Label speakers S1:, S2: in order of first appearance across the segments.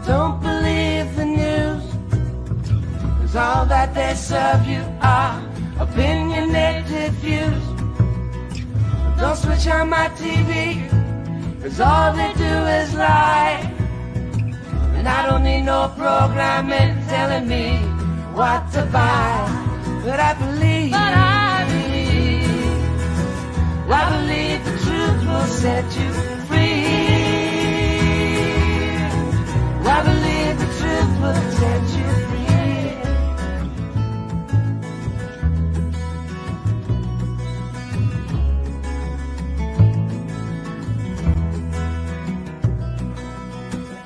S1: Don't believe the news, 'cause all that they serve you are opinionated views. Don't switch on my TV, 'cause all they do is lie. And I don't need no programming telling me what to buy. But I believe the truth will set you free. I believe the truth will set you free.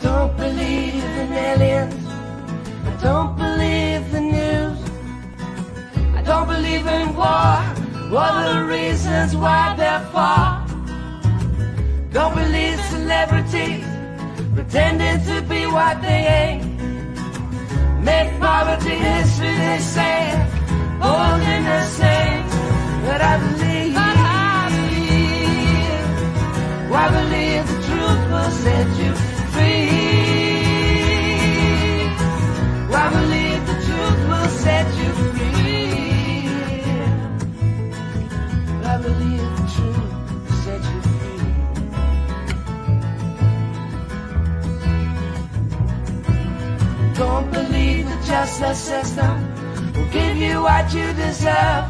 S1: Don't believe in aliens. I don't believe the news. I don't believe in war. What are the reasons why they're for? Don't believe celebrities pretending to be what they ain't. Make poverty history, they say, old and the same. But I believe the truth will set you free. I believe the truth will set you free. I believe the truth will set you free. Don't believe the justice system will give you what you deserve.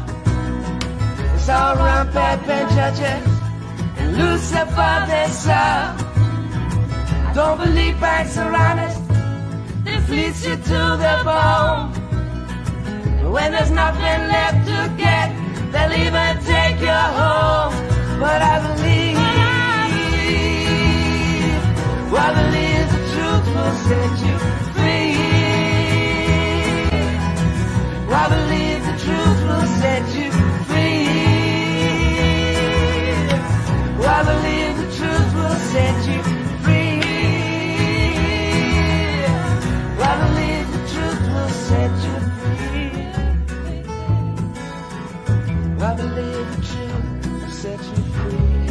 S1: It's all rampant judges and Lucifer they serve. Don't believe banks are honest, they fleece you to the bone. When there's nothing left to get, they'll even take you home. But I believe the truth will set you free. I believe the truth will set you free. I believe the truth will set you free. I believe the truth will set you free. I believe the truth will set you free.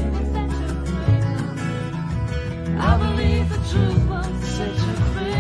S1: I believe the truth will set you free.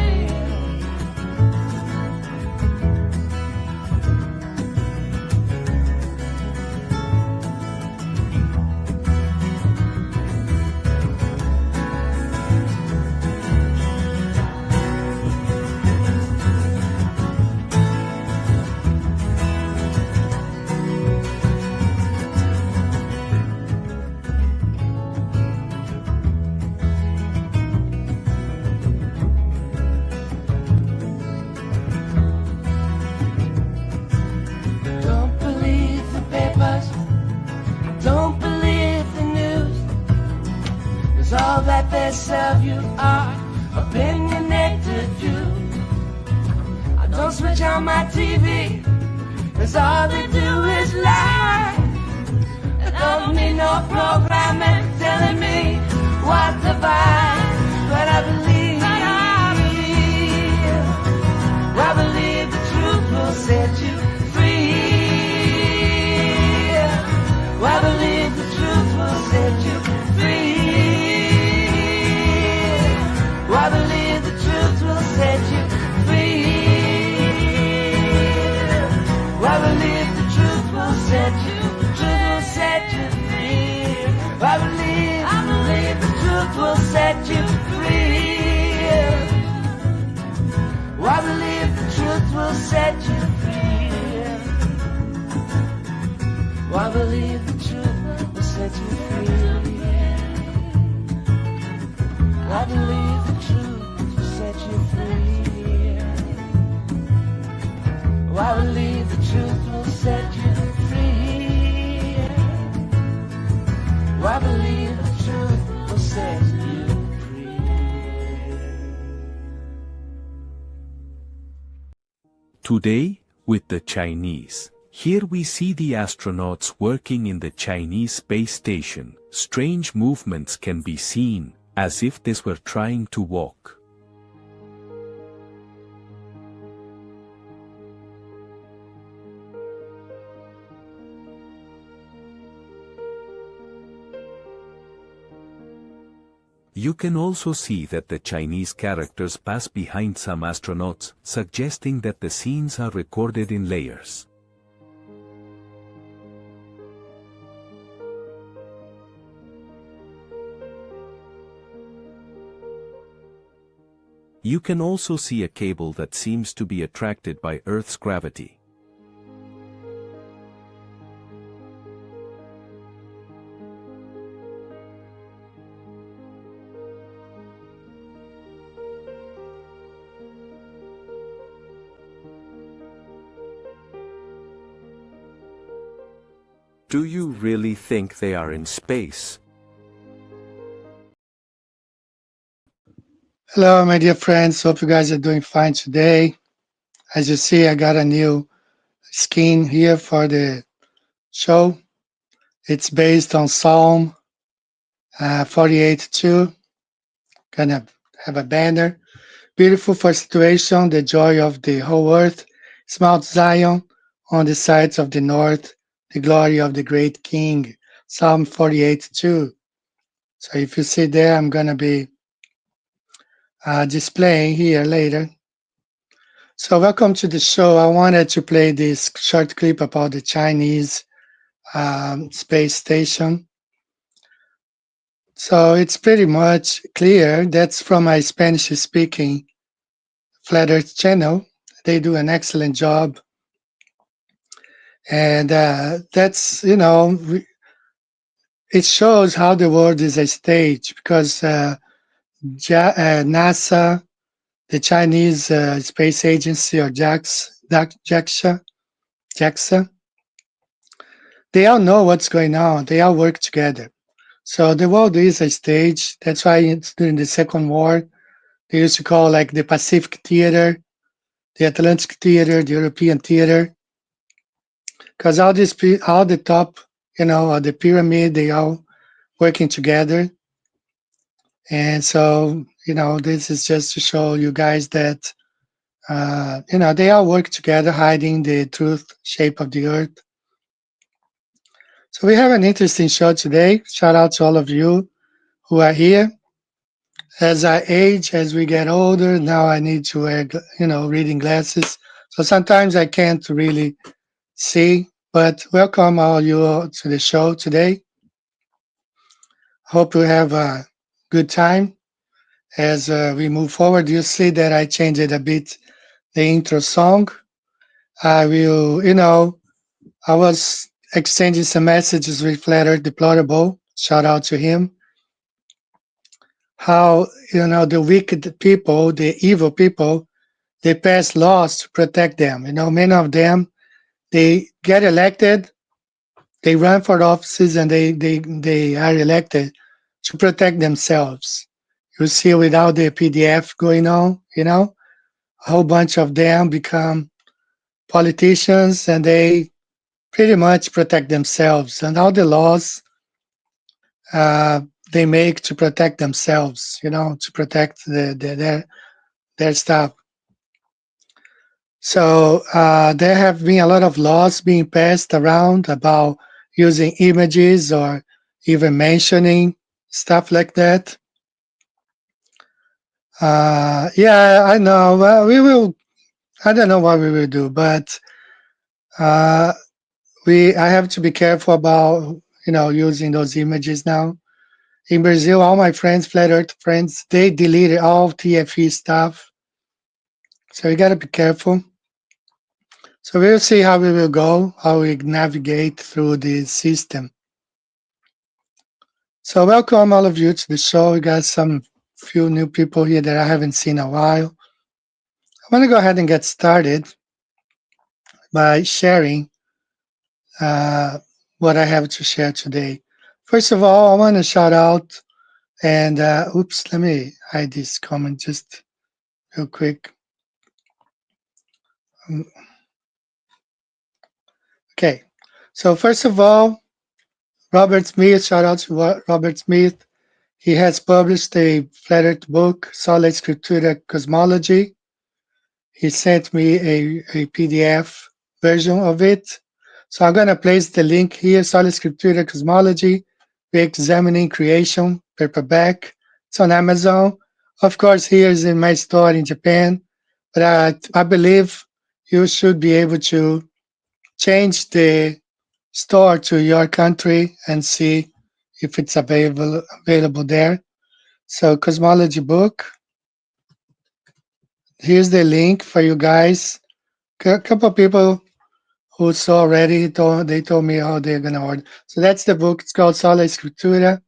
S1: All that they serve you are opinionated views. I don't switch on my TV, 'cause all they do is lie. I don't need no programming telling me what to buy. But I believe the truth will set you free. I believe the truth will set you free. I believe the truth will set you free. I believe the truth will set you free. I believe the truth will set you free. I believe the truth will set you free. I believe the truth will set you free. I believe the truth will set you free. I believe the truth will set you free. I believe the truth will set you free.
S2: Today, with the Chinese. Here we see the astronauts working in the Chinese space station. Strange movements can be seen, as if they were trying to walk. You can also see that the Chinese characters pass behind some astronauts, suggesting that the scenes are recorded in layers. You can also see a cable that seems to be attracted by Earth's gravity. Do you really think they are in space?
S3: Hello, my dear friends. Hope you guys are doing fine today. As you see, I got a new skin here for the show. It's based on Psalm 48:2. Gonna have a banner. Beautiful for situation, the joy of the whole earth. It's Mount Zion on the sides of the north, the glory of the great King. Psalm 48:2. So if you see there, I'm gonna be displaying here later. So welcome to the show. I wanted to play this short clip about the Chinese space station. So it's pretty much clear. That's from my Spanish-speaking Flat Earth channel. They do an excellent job. And that's, it shows how the world is a stage because NASA, the Chinese Space Agency, or JAXA, they all know what's going on. They all work together. So the world is a stage. That's why during the Second War, they used to call like the Pacific Theater, the Atlantic Theater, the European Theater, because all the top, of the pyramid, they all working together. And so, this is just to show you guys that, they all work together, hiding the truth shape of the earth. So we have an interesting show today. Shout out to all of you who are here. As I age, as we get older, now I need to wear, reading glasses. So sometimes I can't really see, but welcome all you to the show today. Hope you have a good time as we move forward. You see that I changed it a bit, the intro song. I will, I was exchanging some messages with Flatter Deplorable. Shout out to him. How, the wicked people, the evil people, they pass laws to protect them. Many of them, they get elected, they run for offices, and they are elected to protect themselves. You see, without the PDF going on, a whole bunch of them become politicians, and they pretty much protect themselves. And all the laws they make to protect themselves, to protect their stuff. So there have been a lot of laws being passed around about using images or even mentioning stuff like that. Yeah, I know. Well, we will. I don't know what we will do, but I have to be careful about using those images now. In Brazil, all my friends, flat Earth friends, they deleted all TFE stuff. So you gotta be careful. So we'll see how we will go, how we navigate through the system. So welcome all of you to the show. We got some few new people here that I haven't seen in a while. I want to go ahead and get started by sharing what I have to share today. First of all, I want to shout out and oops, let me hide this comment just real quick. Okay, so first of all, Robert Smith, shout out to Robert Smith. He has published a flat earth book, Sola Scriptura Cosmology. He sent me a PDF version of it. So I'm going to place the link here, Sola Scriptura Cosmology, Re-Examining Creation, paperback. It's on Amazon. Of course, here is in my store in Japan, but I believe you should be able to change the store to your country and see if it's available there. So cosmology book. Here's the link for you guys. A couple of people who saw already they told me how they're gonna order. So that's the book. It's called Sola Scriptura,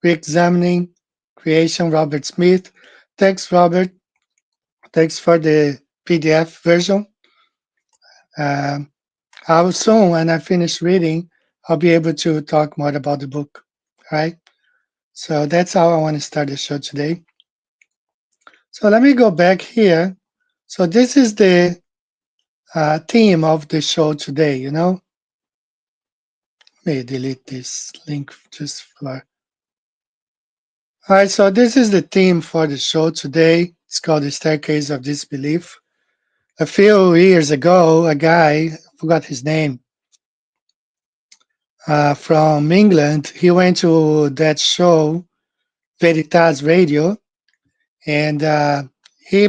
S3: Re-examining Creation, Robert Smith. Thanks, Robert. Thanks for the PDF version. Um, I'll soon, when I finish reading, I'll be able to talk more about the book. All right. So that's how I want to start the show today. So let me go back here. So this is the theme of the show today. Let me delete this link just for. All right. So this is the theme for the show today. It's called the Staircase of Disbelief. A few years ago, a guy, I forgot his name, from England, he went to that show, Veritas Radio, and he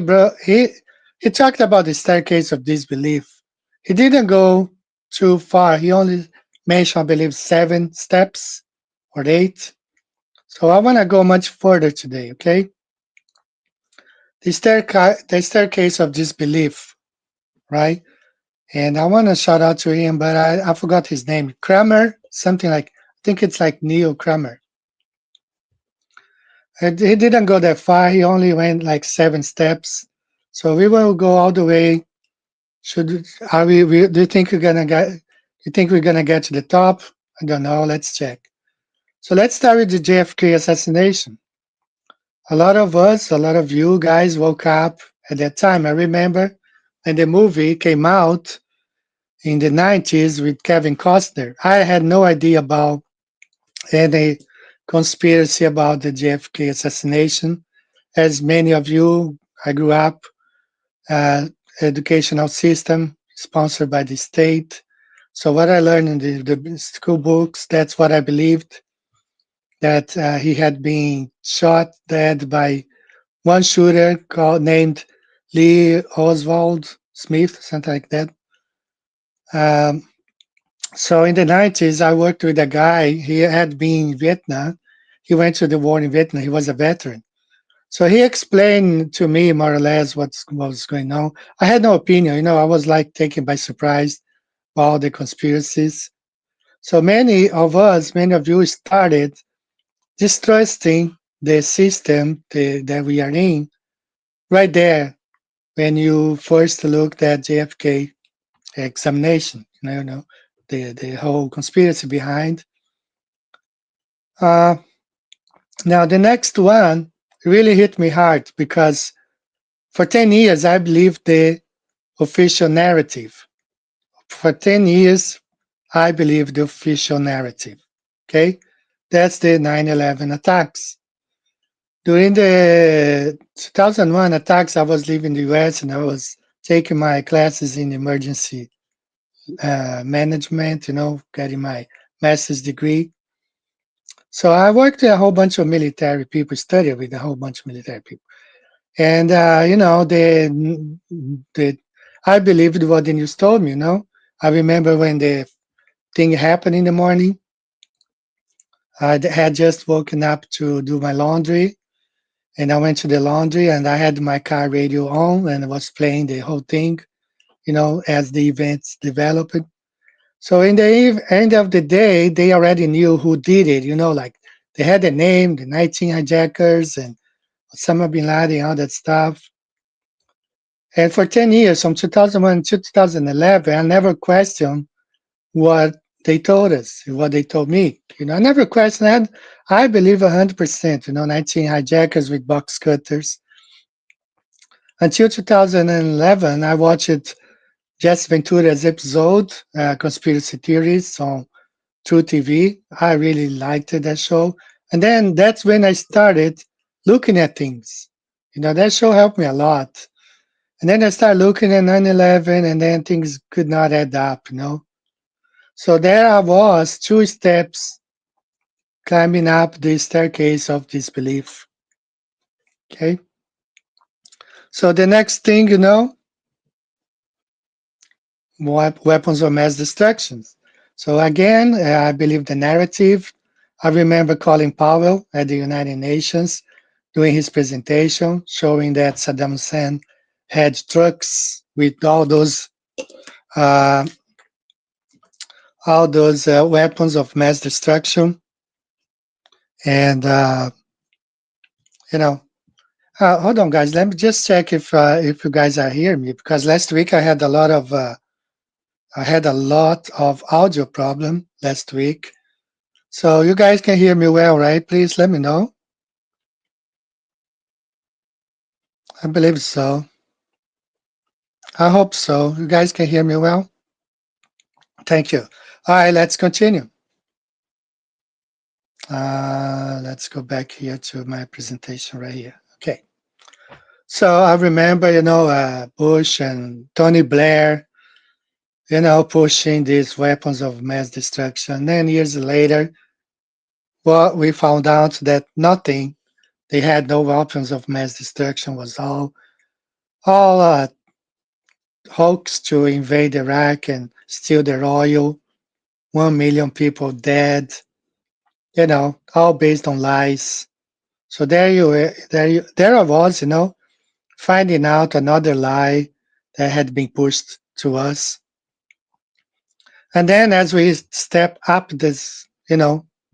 S3: talked about the staircase of disbelief. He didn't go too far. He only mentioned, I believe, 7 steps or 8. So I want to go much further today. Okay, the staircase of disbelief, right? And I want to shout out to him, but I forgot his name. Kramer, something like, I think it's like Neil Kramer. He didn't go that far. He only went like 7 steps. So we will go all the way. Should are we do you think we're gonna get? You think we're gonna get to the top? I don't know. Let's check. So let's start with the JFK assassination. A lot of us, a lot of you guys woke up at that time. I remember when the movie came out in the 90s with Kevin Costner. I had no idea about any conspiracy about the JFK assassination. As many of you, I grew up uh, educational system sponsored by the state. So what I learned in the school books, that's what I believed, that he had been shot dead by one shooter named Lee Oswald Smith, something like that. Um, so in the 90s, I worked with a guy. He had been in Vietnam. He went to the war in Vietnam. He was a veteran. So he explained to me more or less what was going on. I had no opinion. I was like taken by surprise by all the conspiracies. So many of us, many of you started distrusting the system that we are in right there when you first looked at JFK examination. The whole conspiracy behind. Uh, Now the next one really hit me hard because for 10 years I believed the official narrative. For 10 years, I believed the official narrative. Okay? That's the 9/11 attacks. During the 2001 attacks, I was living in the US and I was taking my classes in emergency management, getting my master's degree. So I worked with a whole bunch of military people, studied with a whole bunch of military people. And, the I believed what the news told me. I remember when the thing happened in the morning. I had just woken up to do my laundry, and I went to the laundry, and I had my car radio on, and I was playing the whole thing, as the events developed. So in the end of the day, they already knew who did it. Like they had the name, the 19 hijackers, and Osama bin Laden, all that stuff. And for 10 years, from 2001 to 2011, I never questioned what they told us, what they told me. I never questioned. I believe 100%. 19 hijackers with box cutters. Until 2011, I watched Jesse Ventura's episode, Conspiracy Theories, on True TV. I really liked that show. And then that's when I started looking at things. That show helped me a lot. And then I started looking at 9/11, and then things could not add up. So there I was, 2 steps climbing up the staircase of disbelief. Okay. So the next thing, weapons of mass destruction. So again, I believe the narrative. I remember Colin Powell at the United Nations doing his presentation, showing that Saddam Hussein had trucks with uh, all those weapons of mass destruction, and you know, hold on, guys. Let me just check if you guys are hearing me because last week I had a lot of audio problem last week. So you guys can hear me well, right? Please let me know. I believe so. I hope so. You guys can hear me well. Thank you. All right, let's continue. Let's go back here to my presentation right here. Okay. So I remember, Bush and Tony Blair, pushing these weapons of mass destruction. Then years later, well, we found out that nothing, they had no weapons of mass destruction, was all hoax to invade Iraq and steal their oil. 1 million people dead, all based on lies. So there I was, finding out another lie that had been pushed to us. And then as we step up this,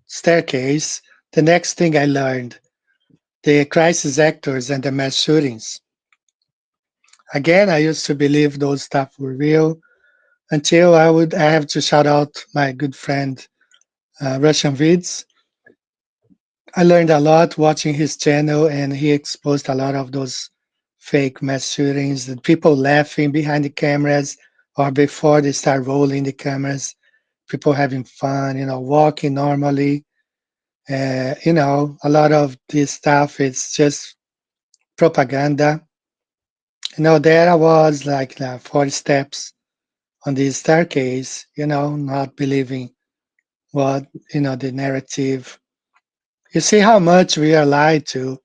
S3: staircase, the next thing I learned, the crisis actors and the mass shootings. Again, I used to believe those stuff were real until I have to shout out my good friend Russian Vids. I learned a lot watching his channel, and he exposed a lot of those fake mass shootings, the people laughing behind the cameras or before they start rolling the cameras, people having fun, walking normally. A lot of this stuff is just propaganda. There I was like 40 steps on the staircase, not believing what, the narrative. You see how much we are lied to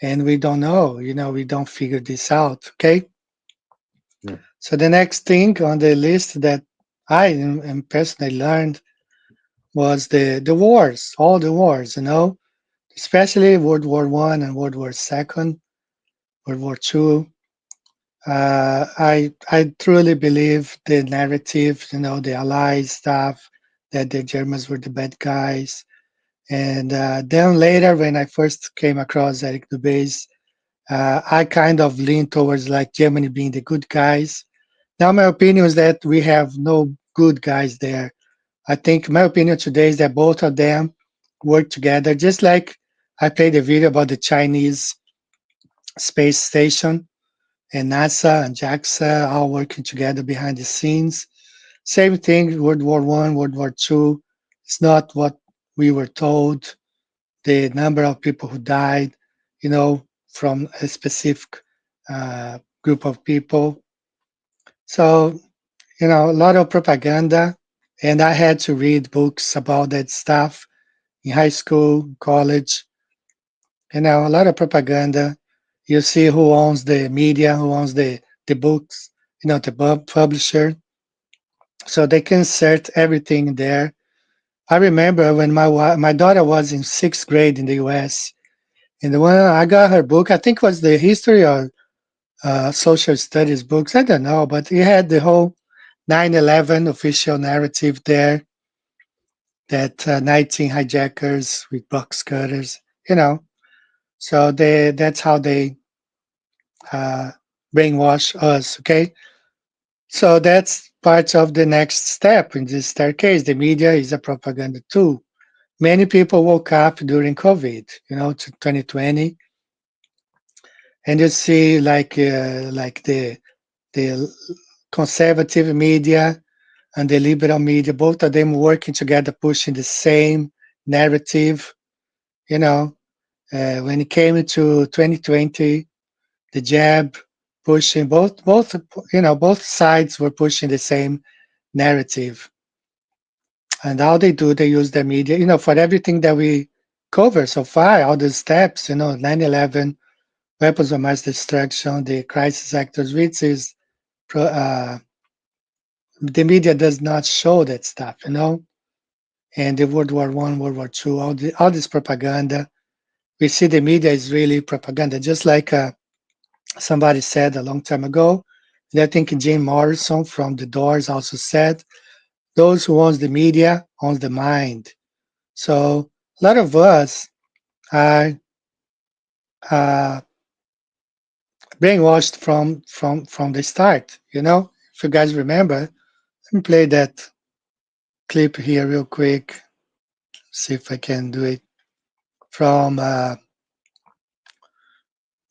S3: and we don't know, we don't figure this out. Okay.
S4: Yeah.
S3: So the next thing on the list that I personally learned was the wars, all the wars, especially World War One and World War Second, World War Two. I truly believe the narrative, the Allies stuff, that the Germans were the bad guys. And then later, when I first came across Eric Dubé's, I kind of lean towards like Germany being the good guys. Now, my opinion is that we have no good guys there. I think my opinion today is that both of them work together, just like I played a video about the Chinese space station and NASA and JAXA all working together behind the scenes. Same thing, World War One, World War Two. It's not what we were told. The number of people who died, from a specific group of people. So, a lot of propaganda. And I had to read books about that stuff in high school, college, a lot of propaganda. You see who owns the media, who owns the books, the publisher. So they can insert everything there. I remember when my daughter was in sixth grade in the U.S. and when I got her book, I think it was the history or social studies books. I don't know, but it had the whole 9/11 official narrative there. That 19 hijackers with box cutters, So that's how they uh, brainwash us. Okay, so that's part of the next step in this staircase. The media is a propaganda tool. Many people woke up during COVID, to 2020, and you see like the conservative media and the liberal media, both of them working together, pushing the same narrative. When it came to 2020, the jab pushing both sides were pushing the same narrative. And how they do, they use the media, for everything that we cover so far, all the steps, 9/11 weapons of mass destruction, the crisis actors, which is the media does not show that stuff, And the World War One, World War Two, all this propaganda. We see the media is really propaganda, just like somebody said a long time ago. And I think Jim Morrison from The Doors also said, "Those who owns the media owns the mind." So a lot of us are uh, brainwashed from the start. If you guys remember, let me play that clip here real quick. See if I can do it from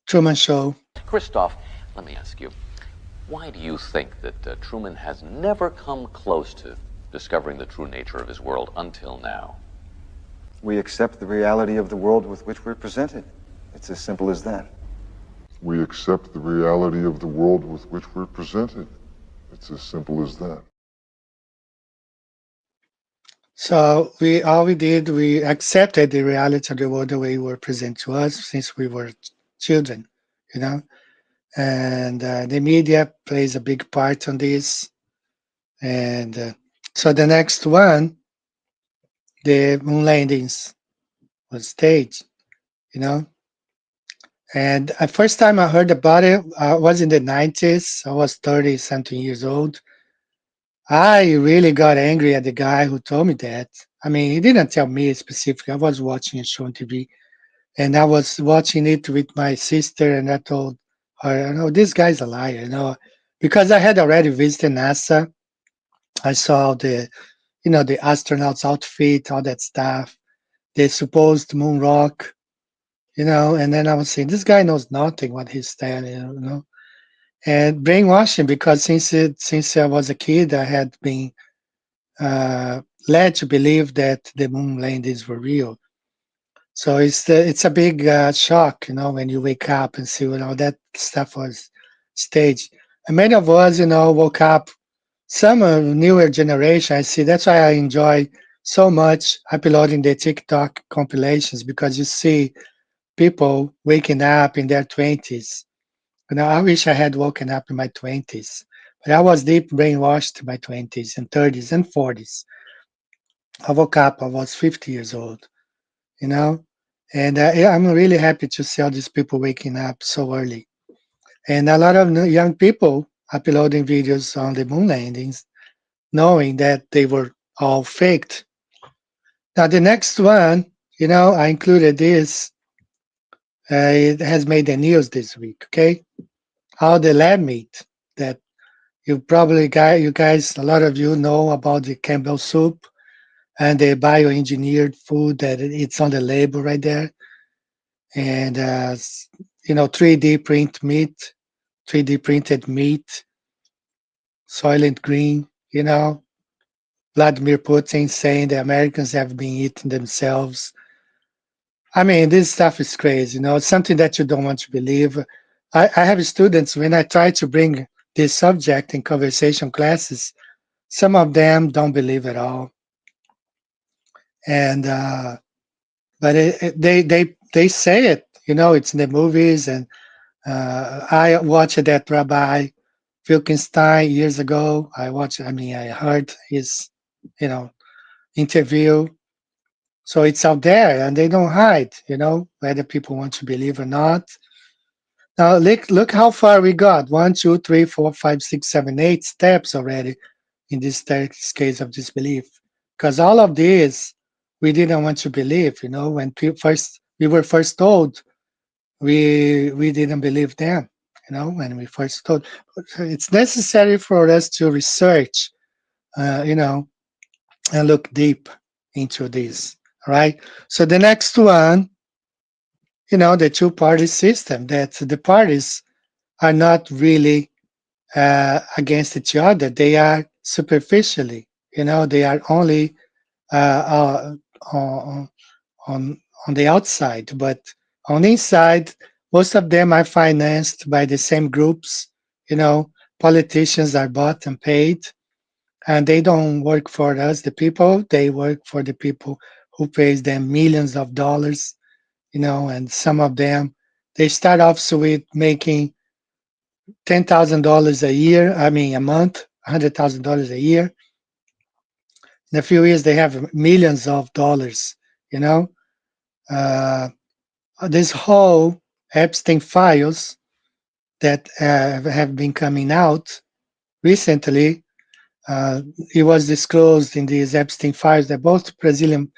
S3: Truman Show.
S4: Christoph, let me ask you, why do you think that Truman has never come close to discovering the true nature of his world until now?
S5: We accept the reality of the world with which we're presented. It's as simple as that.
S6: We accept the reality of the world with which we're presented. It's as simple as that.
S3: So we accepted the reality of the world the way it were presented to us since we were children, you know. And the media plays a big part on this. And so the next one, the moon landings was staged, you know. And the first time I heard about it was in the 90s. I was 30 something years old. I really got angry at the guy who told me that. I mean, he didn't tell me specifically. I was watching a show on TV and I was watching it with my sister, and I told her, "No, this guy's a liar," because I had already visited NASA. I saw the astronauts outfit, all that stuff, the supposed moon rock, and then I was saying, this guy knows nothing what he's telling, and brainwashing because since I was a kid, I had been uh, led to believe that the moon landings were real. So it's a big shock, when you wake up and see that stuff was staged. And many of us, woke up. Some newer generation, I see. That's why I enjoy so much uploading the TikTok compilations because you see people waking up in their 20s. I wish I had woken up in my 20s, but I was deep brainwashed in my 20s and 30s and 40s. I woke up, I was 50 years old, you know, and yeah, I'm really happy to see all these people waking up so early. And a lot of young people uploading videos on the moon landings, knowing that they were all faked. Now, the next one, I included this. It has made the news this week, okay? How the lab meat that you guys, a lot of you know about the Campbell soup and the bioengineered food that it's on the label right there. And, 3D print meat, 3D printed meat, Soylent Green, Vladimir Putin saying the Americans have been eating themselves. I mean, this stuff is crazy, it's something that you don't want to believe. I have students, when I try to bring this subject in conversation classes, some of them don't believe at all. And, but they say it, it's in the movies. And I watched that Rabbi Wilkenstein years ago. I heard his, you know, interview. So it's out there and they don't hide, whether people want to believe or not. Now look how far we got. 1, 2, 3, 4, 5, 6, 7, 8 steps already in this case of disbelief. Because all of these we didn't want to believe, when we were first told, we didn't believe them, when we first told. It's necessary for us to research, and look deep into this. All right. So the next one, the two-party system, that the parties are not really against each other. They are superficially, they are only uh, on, on the outside, but on the inside, most of them are financed by the same groups. Politicians are bought and paid, and they don't work for us, the people. They work for the people who pays them millions of dollars. And some of them, They start off with making $10,000 a year. I mean, a month, $100,000 a year. In a few years, they have millions of dollars. You know, uh, this whole Epstein files that have been coming out recently. It was disclosed in these Epstein files that both Brazilian,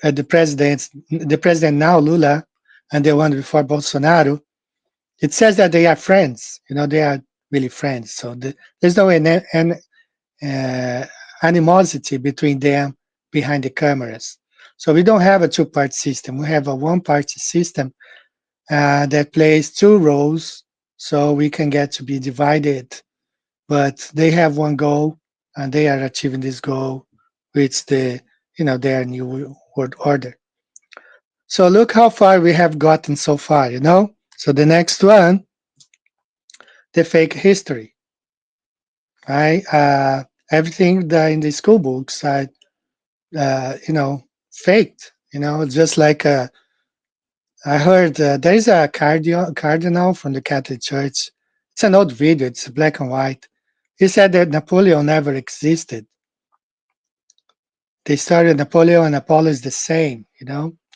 S3: the president now Lula, and the one before Bolsonaro, it says that they are friends. You know, they are really friends. So there's no uh, animosity between them behind the cameras. So we don't have a two-party system. We have a one-party system that plays two roles, so we can get to be divided. But they have one goal, and they are achieving this goal, which their new world order. So look how far we have gotten so far. So the next one, the fake history, right? Everything that in the school books are, faked. Just like I heard there is a cardinal from the Catholic Church. It's an old video. It's black and white. He said that Napoleon never existed. They started Napoleon and Apollo is the same.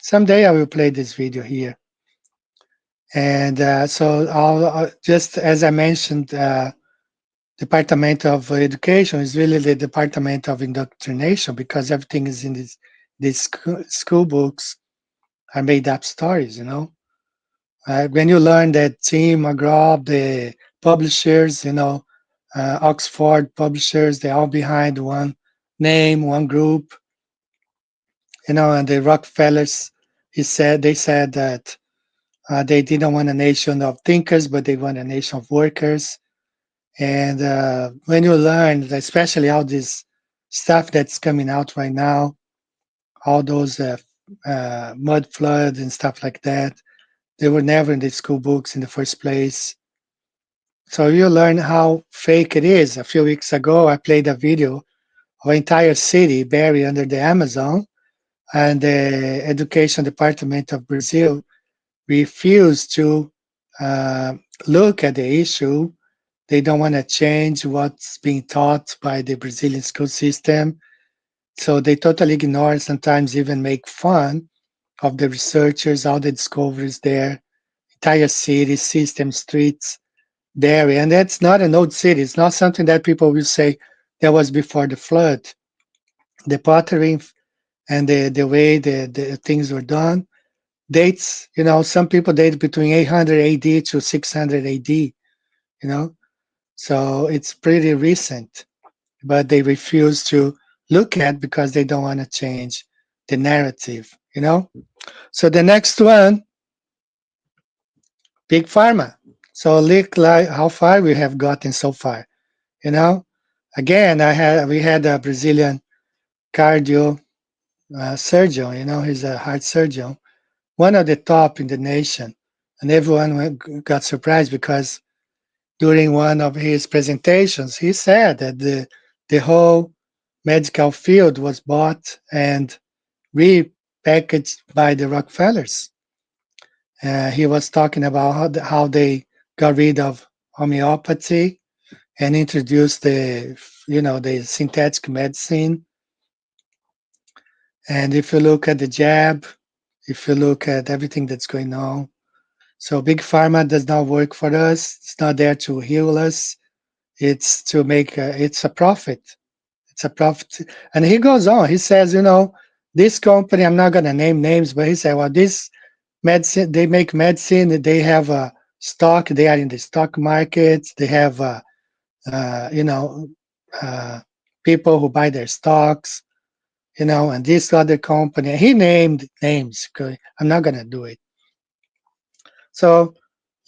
S3: Someday I will play this video here. And so I'll just as I mentioned, Department of Education is really the Department of Indoctrination because everything is in these school books are made up stories. When you learn that Tim McGraw, the publishers, Oxford publishers, they're all behind one name, one group, and the Rockefellers, they said that they didn't want a nation of thinkers, but they want a nation of workers. And when you learn, especially all this stuff that's coming out right now, all those mud floods and stuff like that, they were never in the school books in the first place. So you learn how fake it is. A few weeks ago, I played a video of an entire city buried under the Amazon, and the Education Department of Brazil refused to uh, look at the issue. They don't want to change what's being taught by the Brazilian school system. So they totally ignore, sometimes even make fun of the researchers, all the discoveries there, entire cities, system, streets, there. And that's not an old city. It's not something that people will say that was before the flood. The pottery and the way the things were done dates, some people date between 800 AD to 600 AD, so it's pretty recent, but they refuse to look at because they don't want to change the narrative. So the next one, big pharma. So look like how far we have gotten so far. Again, we had a Brazilian cardio surgeon. He's a heart surgeon, one of the top in the nation, and everyone got surprised because during one of his presentations, he said that the whole medical field was bought and repackaged by the Rockefellers. He was talking about how they got rid of homeopathy and introduced the synthetic medicine. And if you look at the jab, if you look at everything that's going on, so big pharma does not work for us. It's not there to heal us. It's to make it's a profit. It's a profit. And he goes on. He says, this company, I'm not going to name names, but he said, well, this medicine, they make medicine. They have a stock. They are in the stock market. They have, you know, people who buy their stocks. And this other company. He named names. I'm not going to do it. So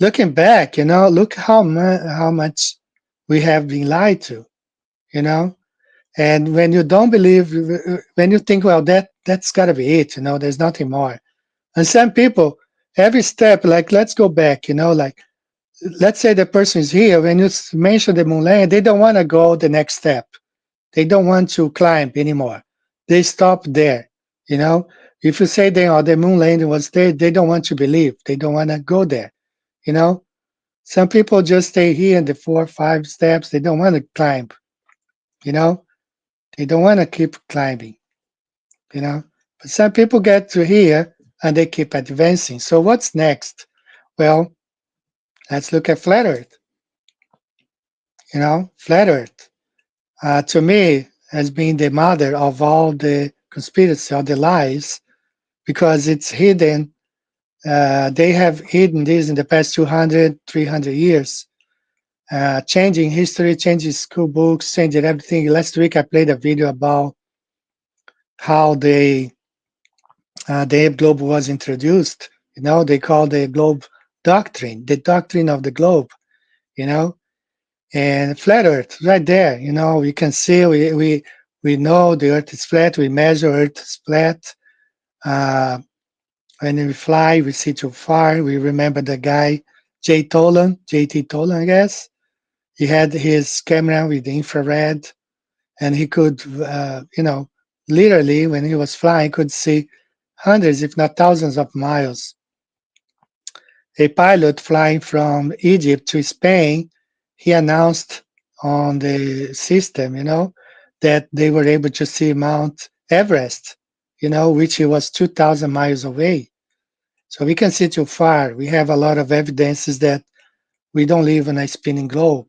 S3: looking back, look how much we have been lied to, and when you don't believe, when you think, well, that's got to be it, there's nothing more. And some people, every step, like, let's go back, like, let's say the person is here, when you mention the moon landing, they don't want to go the next step. They don't want to climb anymore. They stop there, If you say the moon landing was there, they don't want to believe. They don't want to go there. You know, some people just stay here in the 4 or 5 steps. They don't want to climb. You know, they don't want to keep climbing. You know, but some people get to here and they keep advancing. So what's next? Well, let's look at flat Earth. You know, flat Earth to me has been the mother of all the conspiracy, all the lies, because it's hidden. They have hidden this in the past 200, 300 years, changing history, changing school books, changing everything. Last week I played a video about how the globe was introduced. You know, they call the globe doctrine, the doctrine of the globe. You know, and flat Earth right there. You know, we can see we know the Earth is flat. We measure Earth is flat. When we fly, we see too far. We remember the guy JT Tolan, I guess. He had his camera with the infrared, and he could, you know, literally when he was flying, could see hundreds, if not thousands, of miles. A pilot flying from Egypt to Spain, he announced on the system, you know, that they were able to see Mount Everest, you know, which was 2,000 miles away. So we can see too far. We have a lot of evidences that we don't live in a spinning globe.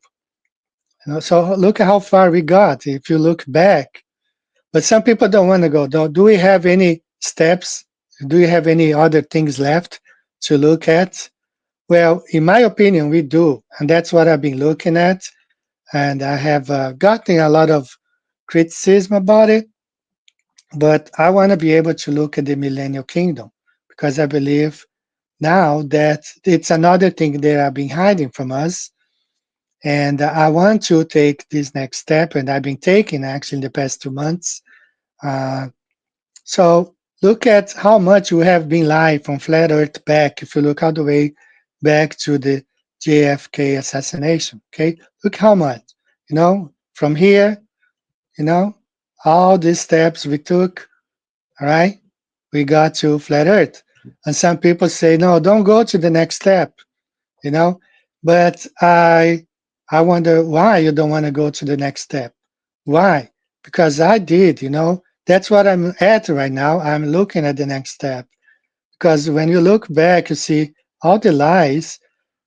S3: You know, so look at how far we got if you look back. But some people don't want to go. Do we have any steps? Do we have any other things left to look at? Well, in my opinion, we do. And that's what I've been looking at. And I have gotten a lot of criticism about it. But I want to be able to look at the Millennial Kingdom because I believe now that it's another thing they are being hiding from us. And I want to take this next step, and I've been taking actually in the past 2 months. So look at how much we have been live from flat Earth back. If you look all the way back to the JFK assassination, okay, look how much, you know, from here, you know, all these steps we took, all right, we got to flat Earth. And some people say, no, don't go to the next step, you know, but I wonder why you don't want to go to the next step. Why? Because I did, you know, that's what I'm at right now. I'm looking at the next step. Because when you look back, you see all the lies,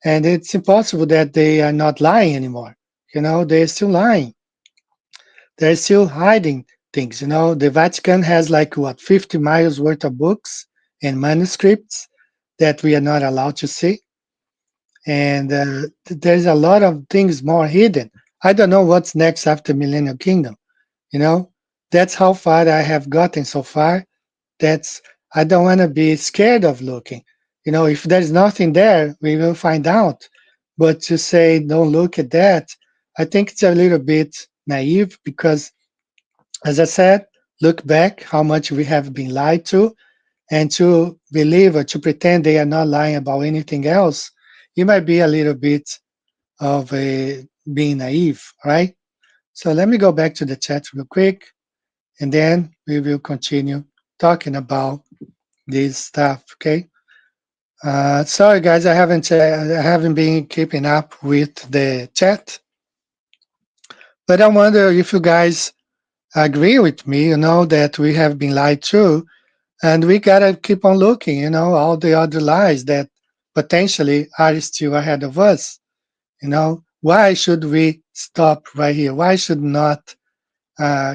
S3: and it's impossible that they are not lying anymore. You know, they're still lying. They're still hiding things. You know, the Vatican has like what 50 miles worth of books and manuscripts that we are not allowed to see. And there's a lot of things more hidden. I don't know what's next after Millennial Kingdom. You know, that's how far I have gotten so far. That's I don't want to be scared of looking. You know, if there's nothing there, we will find out. But to say don't look at that, I think it's a little bit naive because, as I said, look back how much we have been lied to, and to believe or to pretend they are not lying about anything else, it might be a little bit of a being naive, right? So let me go back to the chat real quick, and then we will continue talking about this stuff. Okay. Sorry, guys, I haven't been keeping up with the chat, but I wonder if you guys agree with me. You know that we have been lied to, and we gotta keep on looking. You know all the other lies that potentially are still ahead of us. You know, why should we stop right here? Why should not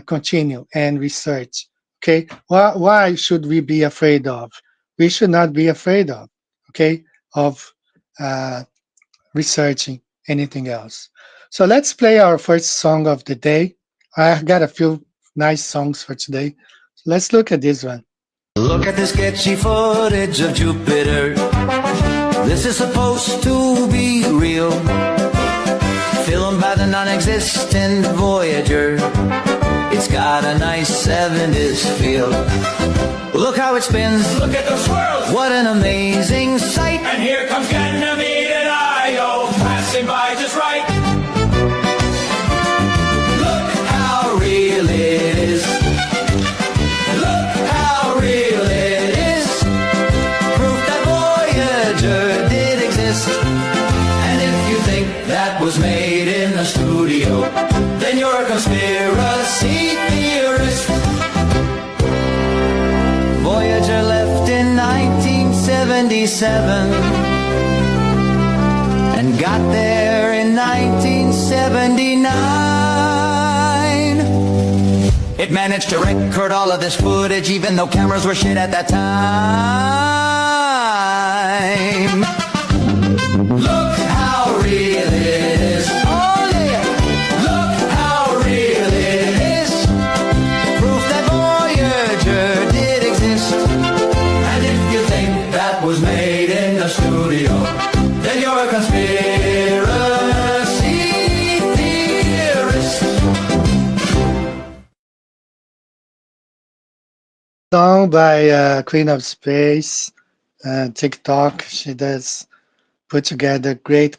S3: continue and research? Okay, why should we be afraid of? We should not be afraid of, okay, of researching anything else. So let's play our first song of the day. I got a few nice songs for today. So let's look at this one.
S1: Look at the sketchy footage of Jupiter. This is supposed to be real. Filmed by the non-existent Voyager. It's got a nice 70s feel. Look how it spins. Look at those swirls. What an amazing sight. And here comes Ganymede and Io, passing by just right. Look how real it is. Look how real it made in the studio, then you're a conspiracy theorist. Voyager left in 1977 and got there in 1979. It managed to record all of this footage even though cameras were shit at that time. Look how real it is. Oh yeah. Look how real it is. Proof that Voyager did exist. And if you think that was made in the studio, then you're a conspiracy theorist.
S3: Song by Queen of Space, TikTok. She does put together great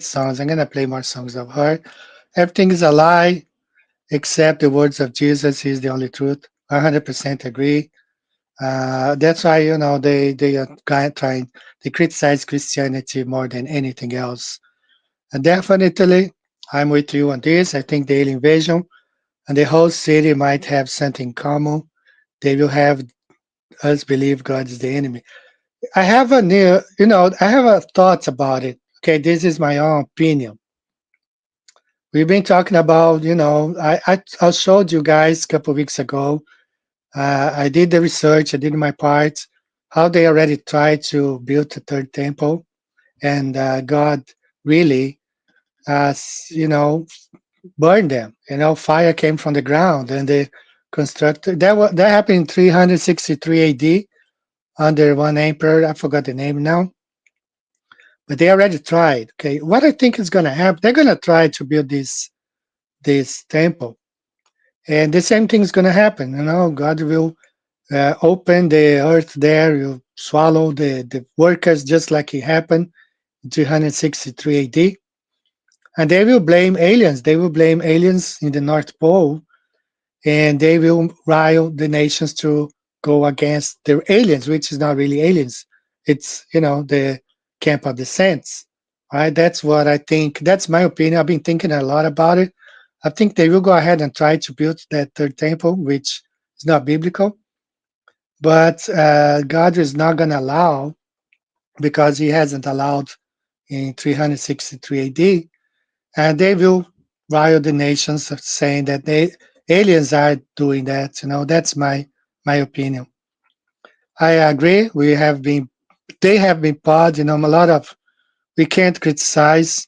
S3: songs. I'm gonna play more songs of her. Everything is a lie except the words of Jesus. He's the only truth. 100% agree. That's why they are trying. They criticize Christianity more than anything else. And definitely, I'm with you on this. I think the alien invasion and the whole city might have something in common. They will have us believe God is the enemy. I have I have a thoughts about it. Okay, this is my own opinion. We've been talking about, I showed you guys a couple of weeks ago. I did the research, I did my part, how they already tried to build the third temple, and God really, burned them. Fire came from the ground, and they constructed. That happened in 363 A.D. under one emperor. I forgot the name now, but they already tried. Okay, what I think is going to happen, they're going to try to build this temple, and the same thing is going to happen. God will open the earth there, will swallow the workers just like it happened in 363 AD, and they will blame aliens. They will blame aliens in the North Pole, and they will rile the nations to go against the aliens, which is not really aliens. It's the camp of the saints. Right? That's what I think. That's my opinion. I've been thinking a lot about it. I think they will go ahead and try to build that third temple, which is not biblical. But God is not going to allow, because He hasn't allowed in 363 AD, and they will rile the nations of saying that aliens are doing that. That's my opinion. I agree. They have been part. A lot of, we can't criticize.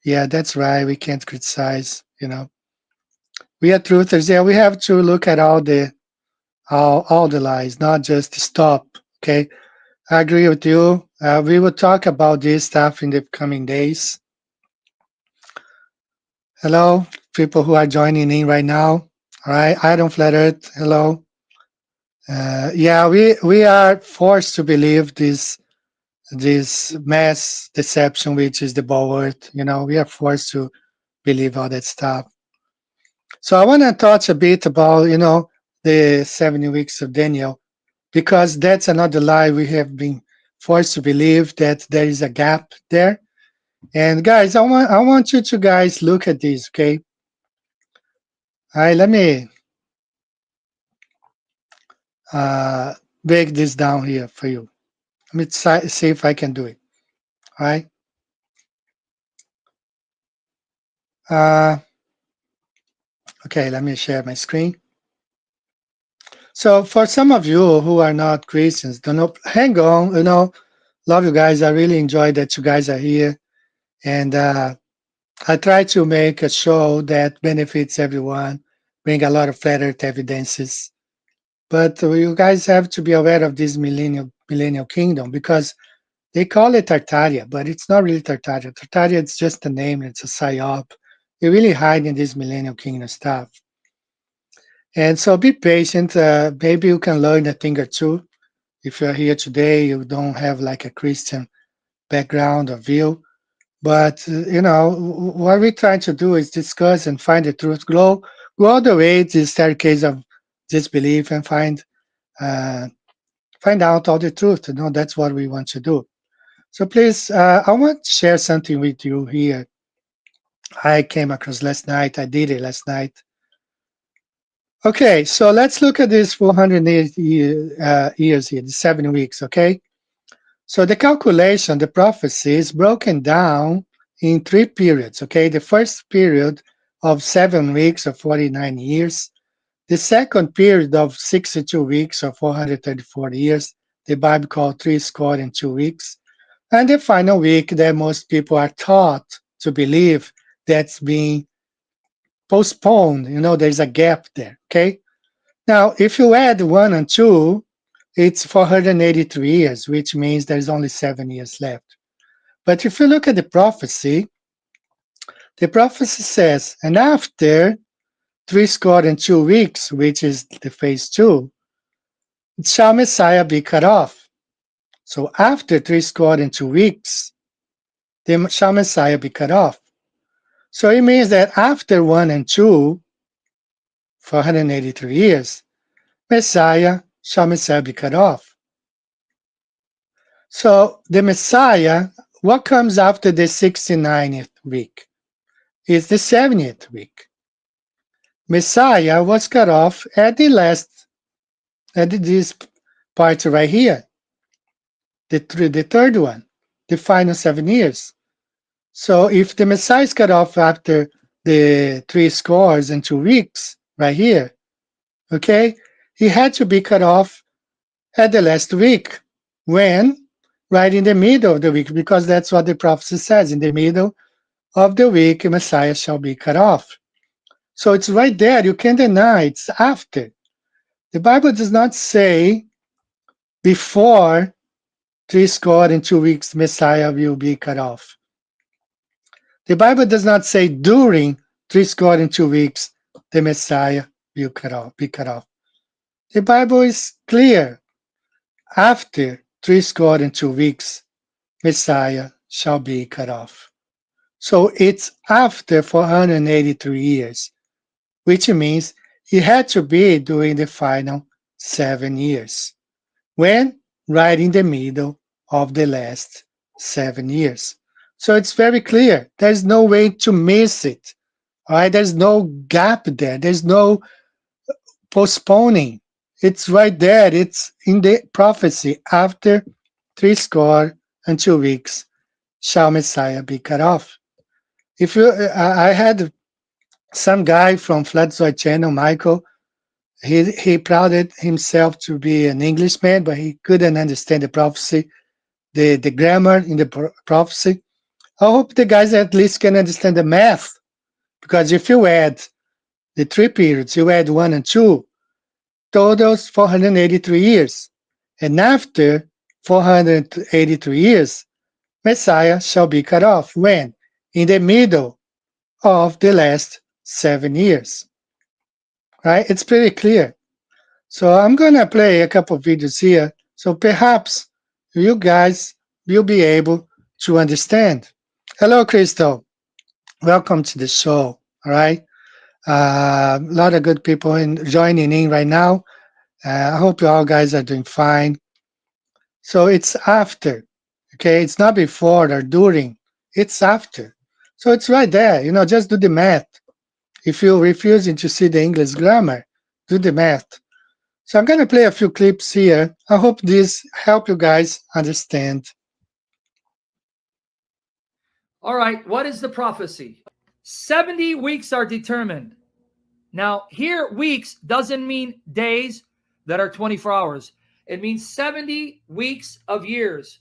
S3: Yeah, that's right. We can't criticize. We are truthers. Yeah, we have to look at all the lies, not just stop. Okay, I agree with you. We will talk about this stuff in the coming days. Hello, people who are joining in right now. All right, I don't flat Earth. Hello. Yeah, we are forced to believe this mass deception, which is the ball earth. We are forced to believe all that stuff. So I want to touch a bit about the 70 weeks of Daniel, because that's another lie we have been forced to believe, that there is a gap there. And guys, I want you to guys look at this, okay? All right, let me break this down here for you. Let me see if I can do it. All right. Okay, let me share my screen. So for some of you who are not Christians, don't know, hang on. Love you guys. I really enjoy that you guys are here, and I try to make a show that benefits everyone, bring a lot of flat earth evidences. But you guys have to be aware of this millennial kingdom, because they call it Tartaria, but it's not really Tartaria. Tartaria, it's just a name. It's a psyop. They're really hiding this millennial kingdom stuff. And so be patient. Maybe you can learn a thing or two. If you're here today, you don't have like a Christian background or view. But, what we're trying to do is discuss and find the truth. Go all the way to the staircase of disbelief and find out all the truth. That's what we want to do. So please, I want to share something with you here. I came across last night. I did it last night. Okay, so let's look at this 480 years here, the 7 weeks, okay? So the calculation, the prophecy is broken down in 3 periods, okay? The first period of 7 weeks or 49 years, the second period of 62 weeks or 434 years, the Bible called 62 weeks, and the final week that most people are taught to believe that's being postponed. There's a gap there, okay? Now, if you add 1 and 2, it's 483 years, which means there's only 7 years left. But if you look at the prophecy says, and after 62 weeks, which is the phase 2, shall Messiah be cut off. So after 62 weeks, the shall Messiah be cut off. So it means that after 1 and 2, 483 years, shall Messiah be cut off. So the Messiah, what comes after the 69th week? Is the 70th week. Messiah was cut off at this part right here, the third one, the final 7 years. So if the Messiah is cut off after the 62 weeks right here, okay, he had to be cut off at the last week, when right in the middle of the week, because that's what the prophecy says, in the middle of the week Messiah shall be cut off. So it's right there. You can't deny it's after. The Bible does not say before 62 weeks Messiah will be cut off. The Bible does not say during 62 weeks the Messiah will be cut off. The Bible is clear. After 62 weeks, Messiah shall be cut off. So it's after 483 years, which means it had to be during the final 7 years, when right in the middle of the last 7 years. So it's very clear. There's no way to miss it. All right, there's no gap there. There's no postponing. It's right there. It's in the prophecy. After 62 weeks shall Messiah be cut off. If you, I had some guy from Flatzoid channel, Michael. He prided himself to be an Englishman, but he couldn't understand the prophecy, the grammar in the prophecy. I hope the guys at least can understand the math, because if you add the 3 periods, you add 1 and 2, totals 483 years. And after 483 years, Messiah shall be cut off. When? In the middle of the last 7 years. Right? It's pretty clear. So I'm going to play a couple of videos here, so perhaps you guys will be able to understand. Hello, Crystal. Welcome to the show. All right. A lot of good people joining in right now. I hope you all guys are doing fine. So it's after, okay? It's not before or during. It's after. So it's right there. Just do the math. If you're refusing to see the English grammar, do the math. So I'm going to play a few clips here. I hope this help you guys understand.
S7: All right, what is the prophecy? 70 weeks are determined. Now, here, weeks doesn't mean days that are 24 hours. It means 70 weeks of years.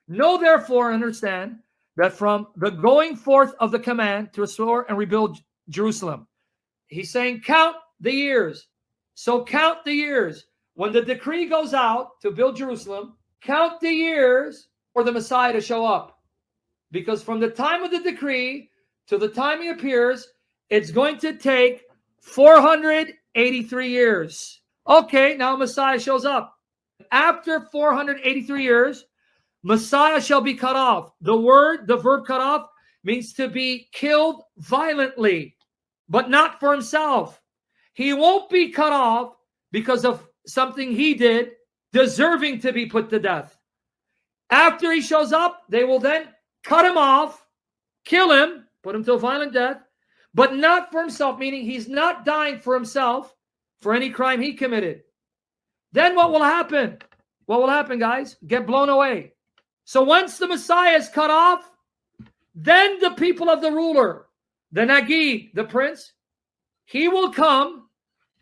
S7: Know, therefore, understand that from the going forth of the command to restore and rebuild Jerusalem, he's saying, count the years. So count the years. When the decree goes out to build Jerusalem, count the years for the Messiah to show up. Because from the time of the decree to the time he appears, it's going to take 483 years. Okay, now Messiah shows up. After 483 years, Messiah shall be cut off. The verb cut off, means to be killed violently, but not for himself. He won't be cut off because of something he did, deserving to be put to death. After he shows up, they will then cut him off, kill him, put him to a violent death, but not for himself, meaning he's not dying for himself for any crime he committed. Then what will happen? What will happen, guys? Get blown away. So once the Messiah is cut off, then the people of the ruler, the Nagid, the prince, he will come,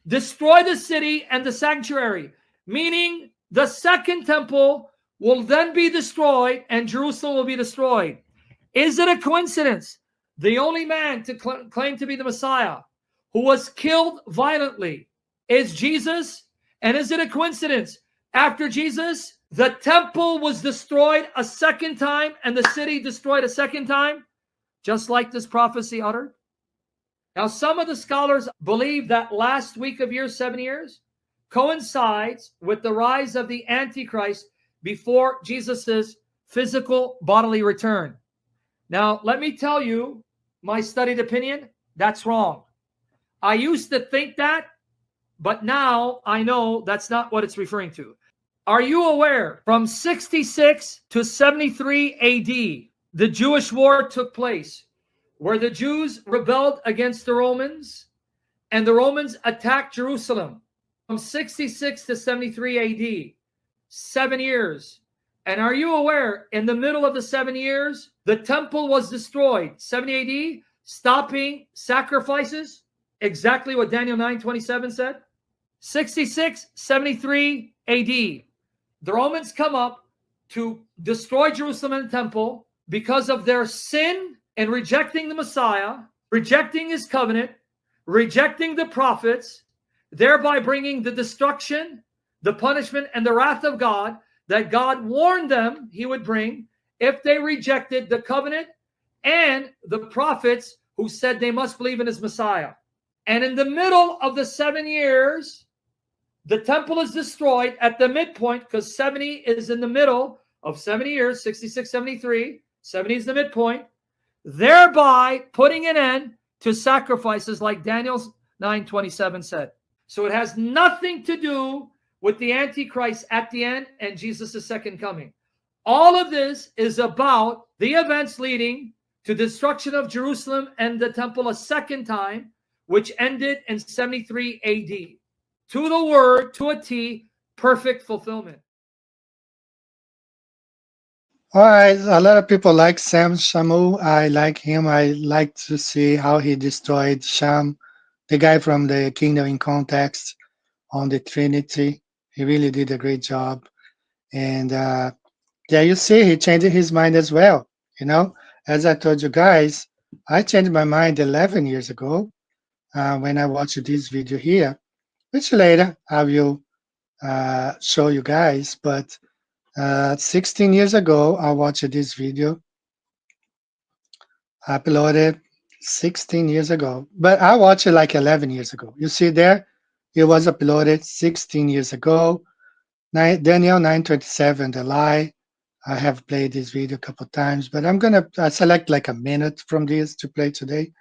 S7: destroy the city and the sanctuary, meaning the second temple will then be destroyed and Jerusalem will be destroyed. Is it a coincidence? The only man to claim to be the Messiah who was killed violently is Jesus. And is it a coincidence? After Jesus, the temple was destroyed a second time and the city destroyed a second time, just like this prophecy uttered. Now, some of the scholars believe that last week of years, 7 years, coincides with the rise of the Antichrist before Jesus's physical bodily return. Now, let me tell you my studied opinion. That's wrong. I used to think that, but now I know that's not what it's referring to. Are you aware from 66 to 73 AD, the Jewish war took place where the Jews rebelled against the Romans and the Romans attacked Jerusalem from 66 to 73 AD, 7 years. And are you aware, in the middle of the 7 years, the temple was destroyed, 70 AD, stopping sacrifices, exactly what Daniel 9:27 said. 66, 73 AD. The Romans come up to destroy Jerusalem and the temple because of their sin and rejecting the Messiah, rejecting his covenant, rejecting the prophets, thereby bringing the destruction, the punishment, and the wrath of God that God warned them he would bring if they rejected the covenant and the prophets who said they must believe in his Messiah. And in the middle of the 7 years, the temple is destroyed at the midpoint, because 70 is in the middle of 70 years, 66, 73. 70 is the midpoint, thereby putting an end to sacrifices like Daniel 9:27 said. So it has nothing to do with the Antichrist at the end and Jesus' second coming. All of this is about the events leading to destruction of Jerusalem and the temple a second time, which ended in 73 AD. To the word, to a T, perfect fulfillment.
S3: All right, a lot of people like Sam Shamu. I like him. I like to see how he destroyed Sham, the guy from the Kingdom in Context on the Trinity. He really did a great job. And yeah, you see, he changed his mind as well. You know, as I told you guys, I changed my mind 11 years ago when I watched this video here, which later I will show you guys. But 16 years ago, I watched this video. I uploaded 16 years ago, but I watched it like 11 years ago. You see there, it was uploaded 16 years ago. Daniel 9:27, the lie. I have played this video a couple times, but I'm gonna select like a minute from this to play today.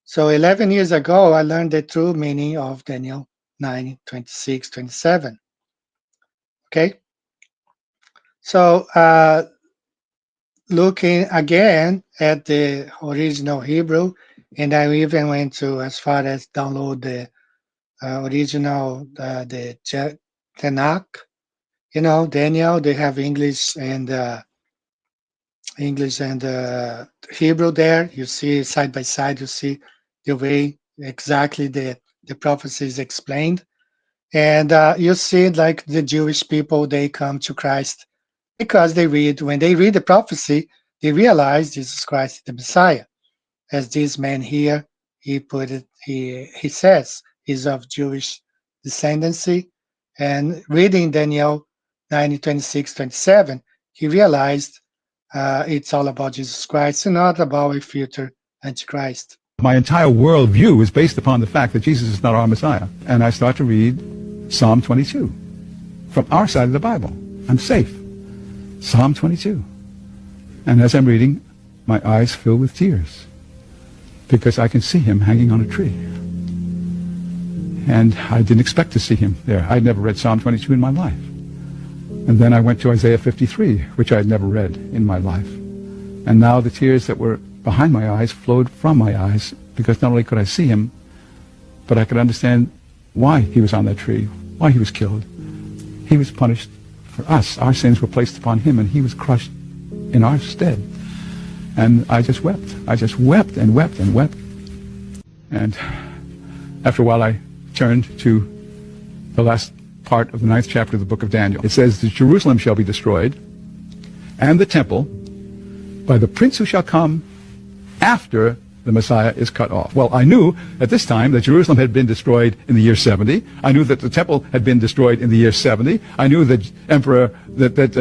S3: So 11 years ago, I learned the true meaning of Daniel 9:26, 27. Okay. So looking again at the original Hebrew, and I even went to as far as download the original, the Tanakh. You know, Daniel, they have English and Hebrew there. You see side by side, you see the way exactly the prophecy is explained. And you see like the Jewish people, they come to Christ because when they read the prophecy, they realize Jesus Christ is the Messiah. As this man here, he put it, he says he's of Jewish descendancy. And reading Daniel 9:26, 27, he realized it's all about Jesus Christ and not about a future Antichrist.
S8: My entire worldview is based upon the fact that Jesus is not our Messiah. And I start to read Psalm 22 from our side of the Bible. I'm safe. Psalm 22. And as I'm reading, my eyes fill with tears because I can see him hanging on a tree. And I didn't expect to see him there. I'd never read Psalm 22 in my life. And then I went to Isaiah 53, which I'd never read in my life. And now the tears that were behind my eyes flowed from my eyes, because not only could I see him, but I could understand why he was on that tree, why he was killed. He was punished for us. Our sins were placed upon him, and he was crushed in our stead. And I just wept. I just wept and wept and wept. And after a while, I turned to the last part of the 9th chapter of the book of Daniel. It says that Jerusalem shall be destroyed, and the temple, by the prince who shall come after the Messiah is cut off. Well, I knew at this time that Jerusalem had been destroyed in the year 70. I knew that the temple had been destroyed in the year 70. I knew that